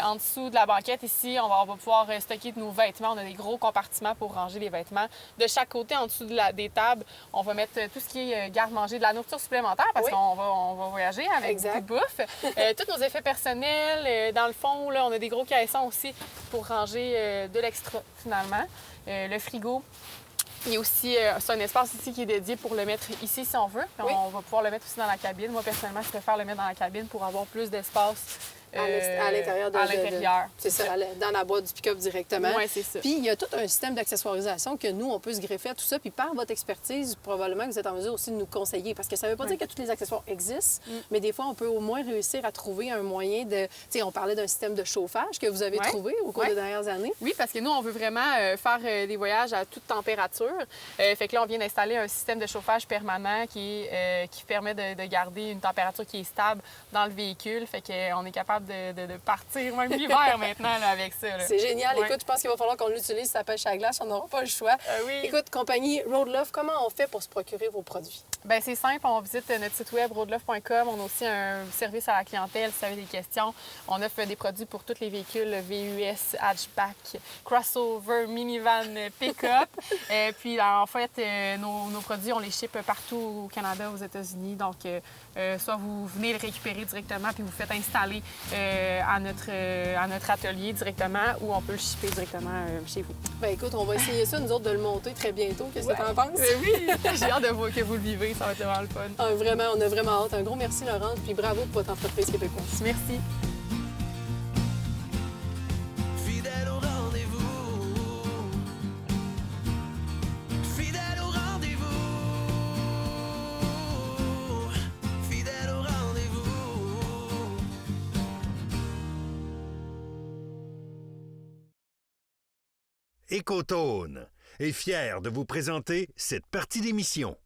En dessous de la banquette, ici, on va pouvoir stocker nos vêtements. On a des gros compartiments pour ranger les vêtements. De chaque côté, en dessous des tables, on va mettre tout ce qui est garde-manger, de la nourriture supplémentaire parce qu'on va voyager avec beaucoup de bouffe. Tous nos effets personnels. Dans le fond, là, on a des gros caissons aussi pour ranger de l'extra, finalement. Le frigo. Il y a aussi c'est un espace ici qui est dédié pour le mettre ici si on veut. Puis on va pouvoir le mettre aussi dans la cabine. Moi, personnellement, je préfère le mettre dans la cabine pour avoir plus d'espace. À l'intérieur. C'est ça, dans la boîte du pick-up directement. Oui, c'est ça. Puis il y a tout un système d'accessoirisation que nous, on peut se greffer à tout ça. Puis par votre expertise, probablement que vous êtes en mesure aussi de nous conseiller. Parce que ça ne veut pas dire que tous les accessoires existent, mais des fois, on peut au moins réussir à trouver un moyen de... Tu sais, on parlait d'un système de chauffage que vous avez trouvé au cours des dernières années. Oui, parce que nous, on veut vraiment faire des voyages à toute température. Fait que là, on vient d'installer un système de chauffage permanent qui permet de garder une température qui est stable dans le véhicule. Fait qu'on est capable de partir même l'hiver maintenant là, avec ça. C'est génial. Écoute, je pense qu'il va falloir qu'on l'utilise, ça pêche à glace, on n'aura pas le choix. Écoute, compagnie Road Love, comment on fait pour se procurer vos produits? Bien, c'est simple. On visite notre site web roadlove.com. On a aussi un service à la clientèle si vous avez des questions. On offre des produits pour tous les véhicules VUS, hatchback, crossover, minivan, pick-up. Puis, en fait, nos produits, on les ship partout au Canada, aux États-Unis. Donc, soit vous venez le récupérer directement puis vous faites installer à notre atelier directement ou on peut le shipper directement chez vous. Bien, écoute, on va essayer ça, nous autres, de le monter très bientôt. Qu'est-ce que tu en penses? Oui, j'ai hâte de voir que vous le vivez. Ça va être vraiment le fun. Vraiment, on a vraiment hâte. Un gros merci, Laurence, puis bravo pour votre entreprise québécoise. Merci. Fidèle au rendez-vous. Fidèle au rendez-vous. Fidèle au rendez-vous. Écotone est fier de vous présenter cette partie d'émission.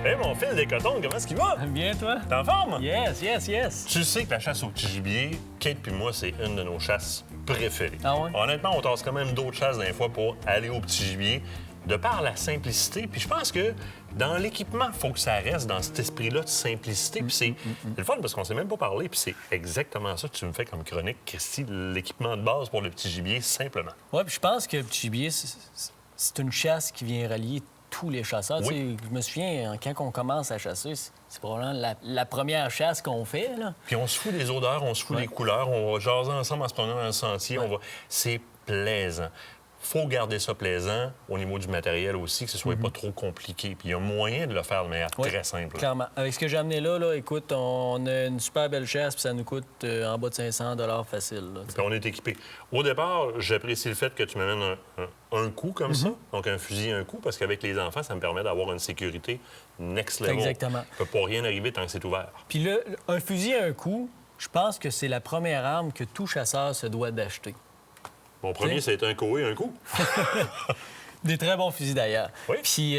Hey, mon fils d'Écotone, comment est-ce qu'il va? Bien, toi? T'es en forme? Yes, yes, yes. Tu sais que la chasse au petit gibier, Kate puis moi, c'est une de nos chasses préférées. Ah ouais? Honnêtement, on tasse quand même d'autres chasses des fois pour aller au petit gibier, de par la simplicité. Puis je pense que dans l'équipement, il faut que ça reste dans cet esprit-là de simplicité. Puis c'est le fun parce qu'on sait même pas parler. Puis c'est exactement ça que tu me fais comme chronique, Christy, l'équipement de base pour le petit gibier, simplement. Oui, puis je pense que le petit gibier, c'est une chasse qui vient rallier tous les chasseurs. Oui. Tu sais, je me souviens, quand on commence à chasser, c'est probablement la première chasse qu'on fait, là. Puis on se fout des odeurs, on se fout des couleurs, on va jaser ensemble en se promenant dans le sentier. C'est plaisant. Faut garder ça plaisant au niveau du matériel aussi, que ce soit pas trop compliqué. Puis il y a moyen de le faire de manière très simple. Clairement. Avec ce que j'ai amené là, écoute, on a une super belle chasse, puis ça nous coûte en bas de 500 $ facile. Là, puis on est équipé. Au départ, j'apprécie le fait que tu m'amènes un coup comme ça, donc un fusil un coup, parce qu'avec les enfants, ça me permet d'avoir une sécurité next level. Exactement. Il peut pas rien arriver tant que c'est ouvert. Puis là, un fusil à un coup, je pense que c'est la première arme que tout chasseur se doit d'acheter. Mon premier, ça a été un coup et un coup. Des très bons fusils, d'ailleurs. Oui. Puis,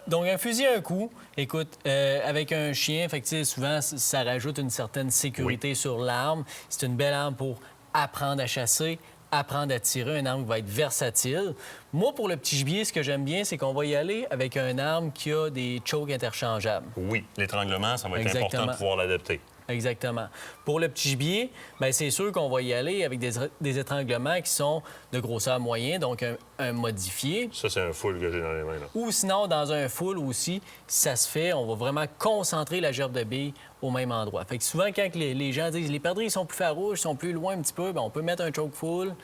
donc, un fusil à un coup, écoute, avec un chien, fait que, souvent, ça rajoute une certaine sécurité sur l'arme. C'est une belle arme pour apprendre à chasser, apprendre à tirer, une arme qui va être versatile. Moi, pour le petit gibier, ce que j'aime bien, c'est qu'on va y aller avec une arme qui a des chokes interchangeables. Oui, l'étranglement, ça va être important de pouvoir l'adapter. Exactement. Pour le petit gibier, bien, c'est sûr qu'on va y aller avec des étranglements qui sont de grosseur moyenne, donc un modifié. Ça, c'est un full que j'ai dans les mains, là. Ou sinon, dans un full aussi, ça se fait, on va vraiment concentrer la gerbe de bille au même endroit. Fait que souvent, quand les gens disent les perdrix sont plus farouches, sont plus loin un petit peu, bien, on peut mettre un choke full,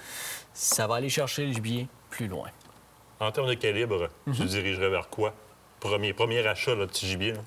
ça va aller chercher le gibier plus loin. En termes de calibre, tu dirigerais vers quoi? Premier achat là, de petit gibier, là.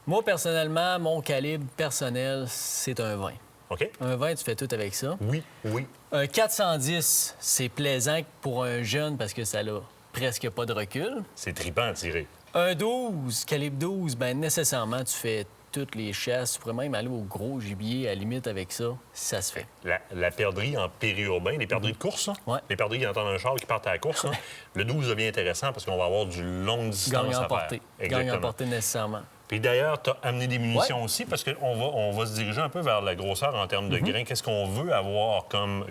Moi, personnellement, mon calibre personnel, c'est un 20. OK. Un 20, tu fais tout avec ça. Oui, oui. Un 410, c'est plaisant pour un jeune parce que ça n'a presque pas de recul. C'est trippant à tirer. Un 12, calibre 12, bien, nécessairement, tu fais toutes les chasses. Tu pourrais même aller au gros gibier, à la limite, avec ça. Ça se fait. La perdrix en périurbain, les perdrix de course, Ouais. Les perdrix qui entendent un char qui partent à la course, là, le 12 devient intéressant parce qu'on va avoir du longue distance Gagne en à portée. faire. Gagne en portée nécessairement. Puis d'ailleurs, tu as amené des munitions aussi parce qu'on va se diriger un peu vers la grosseur en termes de grains. Qu'est-ce qu'on veut avoir comme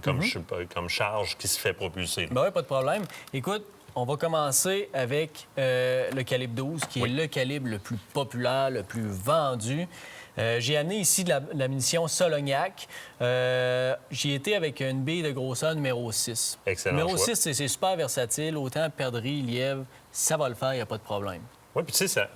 charge qui se fait propulser? Ben oui, pas de problème. Écoute, On va commencer avec le calibre 12, qui est le calibre le plus populaire, le plus vendu. J'ai amené ici de la munition Solognac. J'y étais avec une bille de grosseur numéro 6. Excellent Numéro choix. 6, c'est super versatile. Autant perdrix, lièvre, ça va le faire, il n'y a pas de problème. Oui, puis tu sais,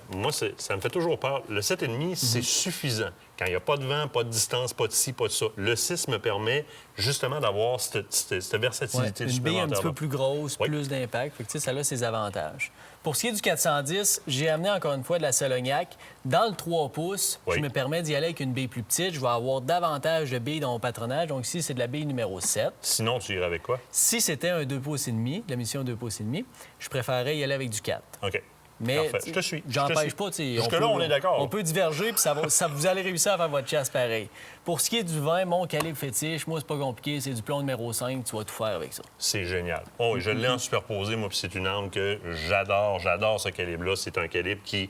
ça me fait toujours peur. Le 7,5, c'est suffisant. Quand il n'y a pas de vent, pas de distance, pas de ci, pas de ça. Le 6 me permet justement d'avoir cette versatilité Une bille un petit peu supplémentaire. plus grosse, Oui. plus d'impact. Fait que, tu sais, ça a ses avantages. Pour ce qui est du 410, j'ai amené encore une fois de la Solognac. Dans le 3 pouces, Oui. je me permets d'y aller avec une bille plus petite. Je vais avoir davantage de billes dans mon patronage. Donc ici, c'est de la bille numéro 7. Sinon, tu irais avec quoi? Si c'était un 2 pouces et demi, de la mission 2 pouces et demi, je préférerais y aller avec du 4. OK. Mais Parfait. Je te suis. j'empêche pas. tu sais, Jusque-là, on est d'accord. On peut diverger, puis vous allez réussir à faire votre chasse pareil. Pour ce qui est du vin, mon calibre fétiche, moi, c'est pas compliqué. C'est du plomb numéro 5. Tu vas tout faire avec ça. C'est génial. Oh, je l'ai en superposé, moi, puis c'est une arme que j'adore. J'adore ce calibre-là. C'est un calibre qui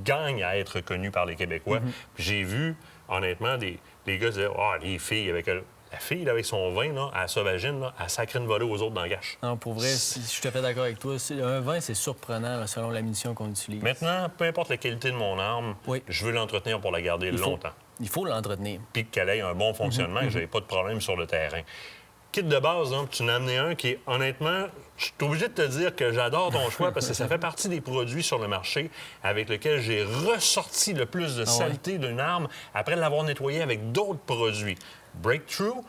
gagne à être connu par les Québécois. Puis j'ai vu, honnêtement, les gars disaient « Ah, les filles avec... » La fille, là, avec son vin, là, à la sauvagine, là, elle sacre une volée aux autres dans la gâche. Non, pour vrai, je suis tout à fait d'accord avec toi. Un vin, c'est surprenant là, selon la munition qu'on utilise. Maintenant, peu importe la qualité de mon arme, Oui. je veux l'entretenir pour la garder longtemps. Il faut l'entretenir. Puis qu'elle ait un bon fonctionnement, que j'avais pas de problème sur le terrain. Kit de base, donc, tu en as amené un qui est, honnêtement, je suis obligé de te dire que j'adore ton choix parce que ça fait partie des produits sur le marché avec lesquels j'ai ressorti le plus de saleté d'une arme après l'avoir nettoyée avec d'autres produits. Breakthrough,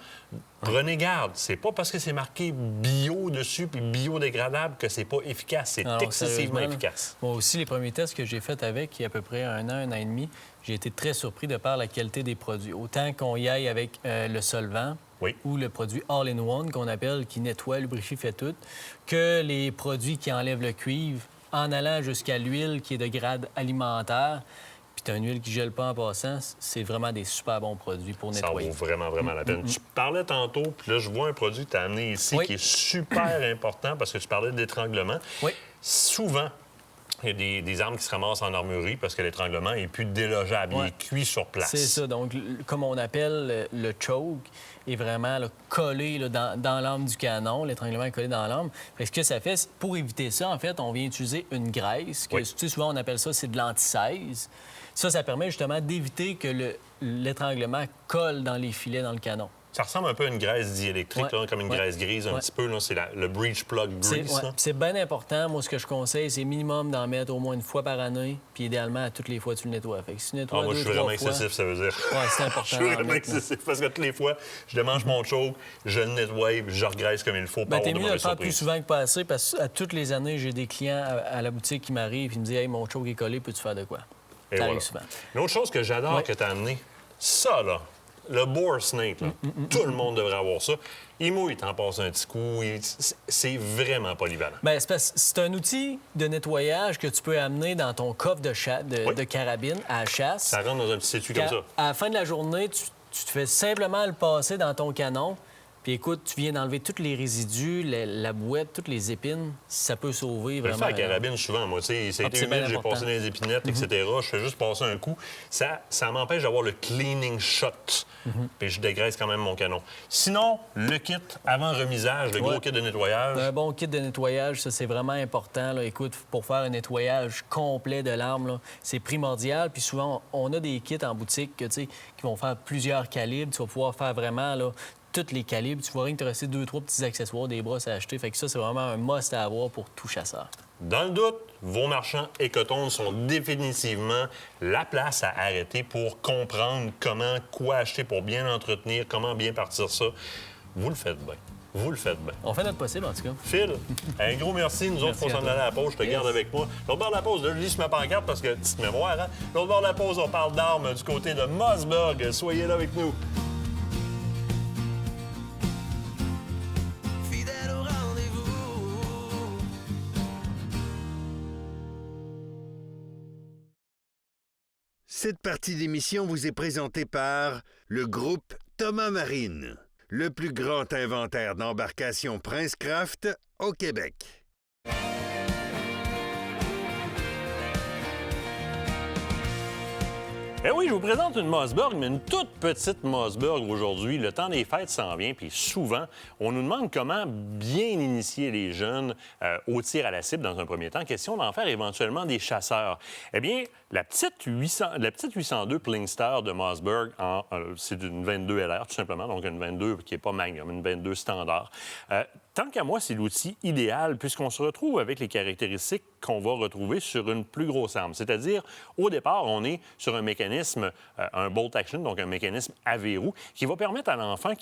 prenez garde. C'est pas parce que c'est marqué bio dessus puis biodégradable que c'est pas efficace. C'est Alors, excessivement sérieusement, efficace. Moi aussi, les premiers tests que j'ai faits avec, il y a à peu près un an et demi, j'ai été très surpris de par la qualité des produits. Autant qu'on y aille avec le solvant ou le produit All-in-One, qu'on appelle, qui nettoie, lubrifie, fait tout, que les produits qui enlèvent le cuivre, en allant jusqu'à l'huile qui est de grade alimentaire. Puis tu as une huile qui ne gèle pas en passant, c'est vraiment des super bons produits pour nettoyer. Ça vaut vraiment, vraiment la peine. Tu parlais tantôt, puis là, je vois un produit que tu as amené ici qui est super important parce que tu parlais d'étranglement. Oui. Souvent, il y a des armes qui se ramassent en armurerie parce que l'étranglement est plus délogeable, il est cuit sur place. C'est ça. Donc, comme on appelle le choke, est vraiment là, collé là, dans l'arme du canon. L'étranglement est collé dans l'arme. Ce que ça fait, pour éviter ça, en fait, on vient utiliser une graisse. Que, tu sais, souvent, on appelle ça, c'est de l'anti-16. Ça permet justement d'éviter que l'étranglement colle dans les filets dans le canon. Ça ressemble un peu à une graisse diélectrique, là, comme une graisse grise un petit peu. Là, c'est le breech plug grease. C'est bien important. Moi, ce que je conseille, c'est minimum d'en mettre au moins une fois par année, puis idéalement, à toutes les fois, tu le nettoies. Fait que si tu nettoies moi, je suis vraiment excessif, ça veut dire. Oui, c'est important. Je suis vraiment excessif parce que toutes les fois, je démange mon choke, je le nettoie, puis je regraisse comme il faut. T'es mieux de le faire plus souvent que pas assez, parce qu'à toutes les années, j'ai des clients à la boutique qui m'arrivent et me disent « Hey, mon choke est collé, peux-tu faire de quoi? » Ça arrive souvent. Une autre chose que j'adore que tu as amené, ça, là, le Boar Snake, là, tout le monde devrait avoir ça. Il mouille, t'en passes un petit coup. C'est vraiment polyvalent. Bien, c'est un outil de nettoyage que tu peux amener dans ton coffre de carabine à la chasse. Ça rentre dans un petit étui comme ça. À la fin de la journée, tu te fais simplement le passer dans ton canon. Puis écoute, tu viens d'enlever tous les résidus, la bouette, toutes les épines. Ça peut sauver vraiment. Je le fais à la carabine souvent, moi. Ça a été humide, j'ai passé dans les épinettes, etc. Je fais juste passer un coup. Ça m'empêche d'avoir le cleaning shot. Puis je dégraisse quand même mon canon. Sinon, le kit avant remisage, le gros kit de nettoyage. Un bon kit de nettoyage, ça, c'est vraiment important. Là. Écoute, pour faire un nettoyage complet de l'arme, c'est primordial. Puis souvent, on a des kits en boutique qui vont faire plusieurs calibres. Tu vas pouvoir faire vraiment tous les calibres. Tu vas rien que te rester 2-3 petits accessoires, des brosses à acheter. Fait que ça, c'est vraiment un must à avoir pour tout chasseur. Dans le doute, vos marchands Ecotone sont définitivement la place à arrêter pour comprendre comment, quoi acheter pour bien l'entretenir, comment bien partir ça. Vous le faites bien. Vous le faites bien. On fait notre possible, en tout cas. Phil, un gros merci. Nous autres, il faut s'en aller à la pause. Je te garde avec moi. L'autre bord de la pause, là, je lis sur ma pancarte parce que, petite mémoire, hein? L'autre bord de la pause, on parle d'armes du côté de Mossberg. Soyez là avec nous. Cette partie d'émission vous est présentée par le groupe Thomas Marine, le plus grand inventaire d'embarcations Princecraft au Québec. Eh oui, je vous présente une Mossberg, mais une toute petite Mossberg aujourd'hui. Le temps des fêtes s'en vient, puis souvent, on nous demande comment bien initier les jeunes au tir à la cible dans un premier temps. Question d'en faire éventuellement des chasseurs. Eh bien, la petite 802 Plingstar de Mossberg, c'est une 22 LR, tout simplement, donc une 22 qui n'est pas Magnum, une 22 standard. Tant qu'à moi, c'est l'outil idéal puisqu'on se retrouve avec les caractéristiques qu'on va retrouver sur une plus grosse arme. C'est-à-dire, au départ, on est sur un mécanisme, un bolt action, donc un mécanisme à verrou, qui va permettre à l'enfant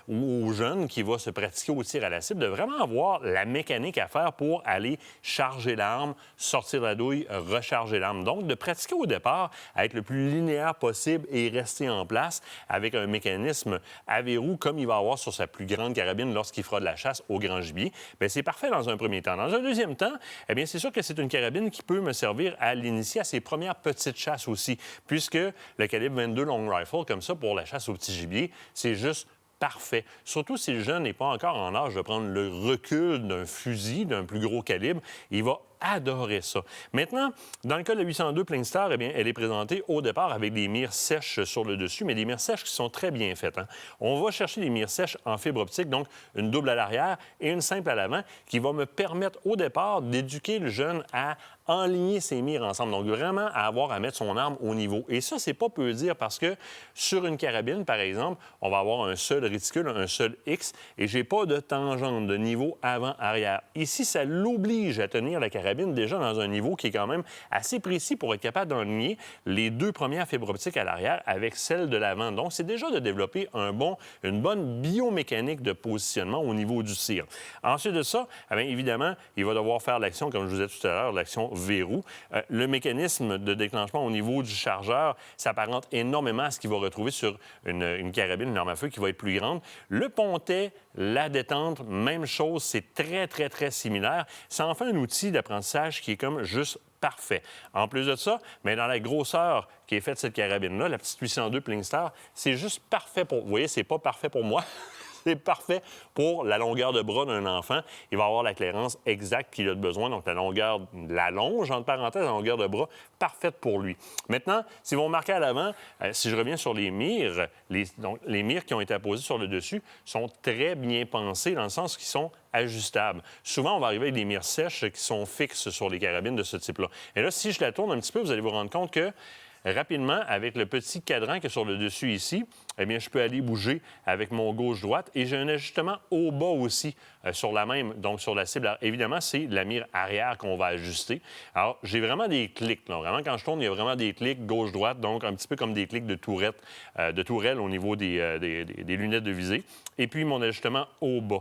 ou au jeune qui va se pratiquer au tir à la cible de vraiment avoir la mécanique à faire pour aller charger l'arme, sortir la douille, recharger l'arme. Donc, de pratiquer au départ à être le plus linéaire possible et rester en place avec un mécanisme à verrou comme il va avoir sur sa plus grande carabine lorsqu'il fera de la chasse au grand gibier, bien, c'est parfait dans un premier temps. Dans un deuxième temps, eh bien, c'est sûr que c'est une carabine qui peut me servir à l'initier à ses premières petites chasses aussi, puisque le calibre 22 long rifle, comme ça, pour la chasse au petit gibier, c'est juste parfait. Surtout si le jeune n'est pas encore en âge de prendre le recul d'un fusil d'un plus gros calibre, il va adorer ça. Maintenant, dans le cas de la 802 Plingstar, eh bien, elle est présentée au départ avec des mires sèches sur le dessus, mais des mires sèches qui sont très bien faites. On va chercher des mires sèches en fibre optique, donc une double à l'arrière et une simple à l'avant, qui va me permettre au départ d'éduquer le jeune à enligner ses mires ensemble. Donc, vraiment à avoir à mettre son arme au niveau. Et ça, c'est pas peu dire parce que sur une carabine, par exemple, on va avoir un seul réticule, un seul X, et j'ai pas de tangente de niveau avant-arrière. Ici, ça l'oblige à tenir la carabine déjà dans un niveau qui est quand même assez précis pour être capable d'enligner les deux premières fibres optiques à l'arrière avec celle de l'avant. Donc, c'est déjà de développer une bonne biomécanique de positionnement au niveau du tir. Ensuite de ça, bien, évidemment, il va devoir faire l'action, comme je vous disais tout à l'heure, l'action verrou. Le mécanisme de déclenchement au niveau du chargeur s'apparente énormément à ce qu'il va retrouver sur une carabine, une arme à feu qui va être plus grande. Le pontet, la détente, même chose, c'est très, très, très similaire. Ça en fait un outil d'apprentissage qui est comme juste parfait. En plus de ça, mais dans la grosseur qui est faite de cette carabine-là, la petite 802 Plingstar, c'est juste parfait pour... Vous voyez, c'est pas parfait pour moi. C'est parfait pour la longueur de bras d'un enfant. Il va avoir la clairance exacte qu'il a besoin, donc la longe, entre parenthèses, la longueur de bras, parfaite pour lui. Maintenant, si vous remarquez à l'avant, si je reviens sur les mires, les mires qui ont été apposées sur le dessus sont très bien pensées dans le sens qu'ils sont ajustables. Souvent, on va arriver avec des mires sèches qui sont fixes sur les carabines de ce type-là. Et là, si je la tourne un petit peu, vous allez vous rendre compte que rapidement, avec le petit cadran qui est sur le dessus ici, eh bien, je peux aller bouger avec mon gauche-droite et j'ai un ajustement au bas aussi sur la même, donc sur la cible. Alors, évidemment, c'est la mire arrière qu'on va ajuster. Alors, j'ai vraiment des clics. Là. Vraiment, quand je tourne, il y a vraiment des clics gauche-droite, donc un petit peu comme des clics de tourelle au niveau des lunettes de visée. Et puis, mon ajustement au bas.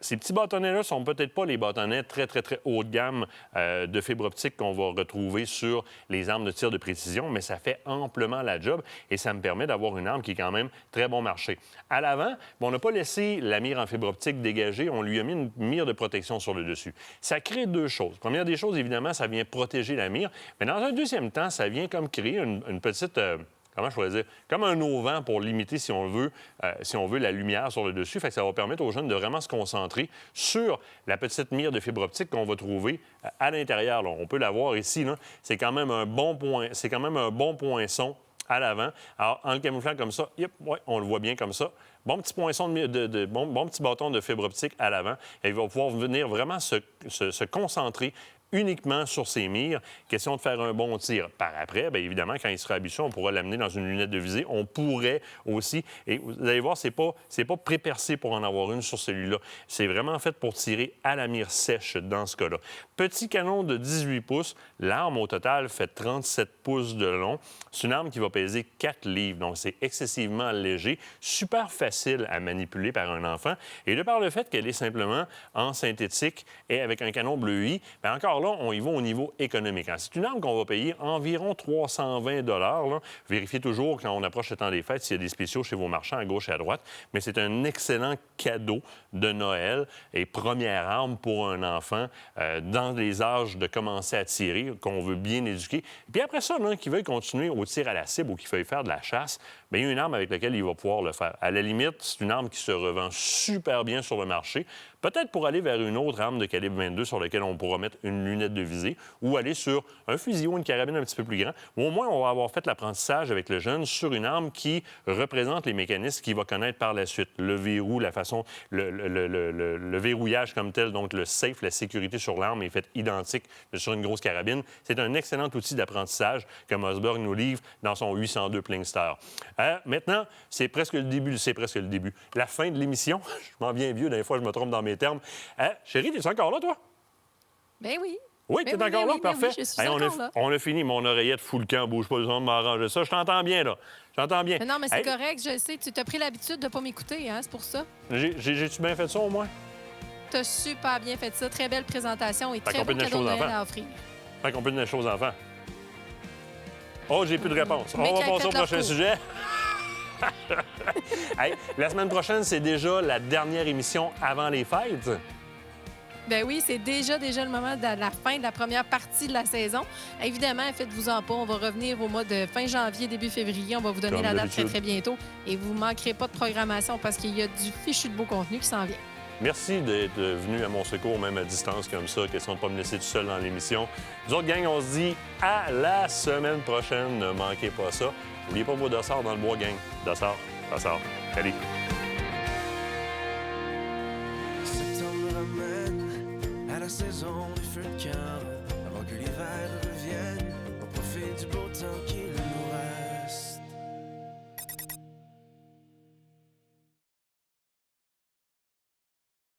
Ces petits bâtonnets-là ne sont peut-être pas les bâtonnets très, très, très haut de gamme de fibre optique qu'on va retrouver sur les armes de tir de précision, mais ça fait amplement la job et ça me permet d'avoir une arme qui est quand même très bon marché. À l'avant, on n'a pas laissé la mire en fibre optique dégagée, on lui a mis une mire de protection sur le dessus. Ça crée deux choses. Première des choses, évidemment, ça vient protéger la mire, mais dans un deuxième temps, ça vient comme créer une petite... comment je pourrais dire? Comme un auvent pour limiter, si on veut, la lumière sur le dessus. Fait que ça va permettre aux jeunes de vraiment se concentrer sur la petite mire de fibre optique qu'on va trouver à l'intérieur. Là. On peut la voir ici. Là. C'est quand même un bon point. C'est quand même un bon poinçon à l'avant. Alors, en le camouflant comme ça, on le voit bien comme ça. Bon petit poinçon bon petit bâton de fibre optique à l'avant. Et il va pouvoir venir vraiment se concentrer uniquement sur ses mires. Question de faire un bon tir. Par après, bien évidemment, quand il sera habitué, on pourra l'amener dans une lunette de visée. On pourrait aussi... Et vous allez voir, c'est pas pré-percé pour en avoir une sur celui-là. C'est vraiment fait pour tirer à la mire sèche dans ce cas-là. Petit canon de 18 pouces. L'arme, au total, fait 37 pouces de long. C'est une arme qui va peser 4 livres, donc c'est excessivement léger. Super facile à manipuler par un enfant. Et de par le fait qu'elle est simplement en synthétique et avec un canon bleu-I, bien encore là, on y va au niveau économique. C'est une arme qu'on va payer environ 320 $. Vérifiez toujours, quand on approche le temps des fêtes, s'il y a des spéciaux chez vos marchands à gauche et à droite. Mais c'est un excellent cadeau de Noël et première arme pour un enfant dans les âges de commencer à tirer, qu'on veut bien éduquer. Puis après ça, là, qui veuille continuer au tir à la cible ou qui veuille faire de la chasse, bien, il y a une arme avec laquelle il va pouvoir le faire. À la limite, c'est une arme qui se revend super bien sur le marché Peut-être pour aller vers une autre arme de calibre 22 sur laquelle on pourra mettre une lunette de visée ou aller sur un fusil ou une carabine un petit peu plus grand. Ou au moins, on va avoir fait l'apprentissage avec le jeune sur une arme qui représente les mécanismes qu'il va connaître par la suite. Le verrou, la façon, le verrouillage comme tel, donc le safe, la sécurité sur l'arme est fait identique sur une grosse carabine. C'est un excellent outil d'apprentissage que Mossberg nous livre dans son 802 Plingster. Maintenant, c'est presque le début. La fin de l'émission. Je m'en viens vieux, des fois, je me trompe dans mes termes. Chérie, t'es encore là, toi? Ben oui. Oui, t'es encore là? Parfait. Oui, je suis encore là. On a fini. Mon oreillette fout le camp, bouge pas, le temps de m'arranger ça. Je t'entends bien, là. J'entends bien. Mais non, mais c'est correct, je sais. Tu t'as pris l'habitude de pas m'écouter, hein, c'est pour ça. J'ai-tu bien fait ça, au moins? T'as super bien fait ça. Très belle présentation et très beau peut cadeau de Noël à offrir. Fait qu'on peut donner des choses enfants. Oh, j'ai plus de réponse. Mais On va passer au prochain cours. sujet. Hey, la semaine prochaine, c'est déjà la dernière émission avant les fêtes. Ben oui, c'est déjà le moment de la fin de la première partie de la saison. Évidemment, faites-vous-en pas. On va revenir au mois de fin janvier, début février. On va vous donner Comme la date très, d'habitude. très bientôt. Et vous ne manquerez pas de programmation parce qu'il y a du fichu de beau contenu qui s'en vient. Merci d'être venu à mon secours, même à distance comme ça, question de ne pas me laisser tout seul dans l'émission. Nous autres, gang, on se dit à la semaine prochaine. Ne manquez pas ça. N'oubliez pas vos dossards dans le bois, gang. Dossards, dossards. Allez. Septembre nous ramène à la saison des feux de camp. Avant que l'hiver revienne, on profite du beau temps qui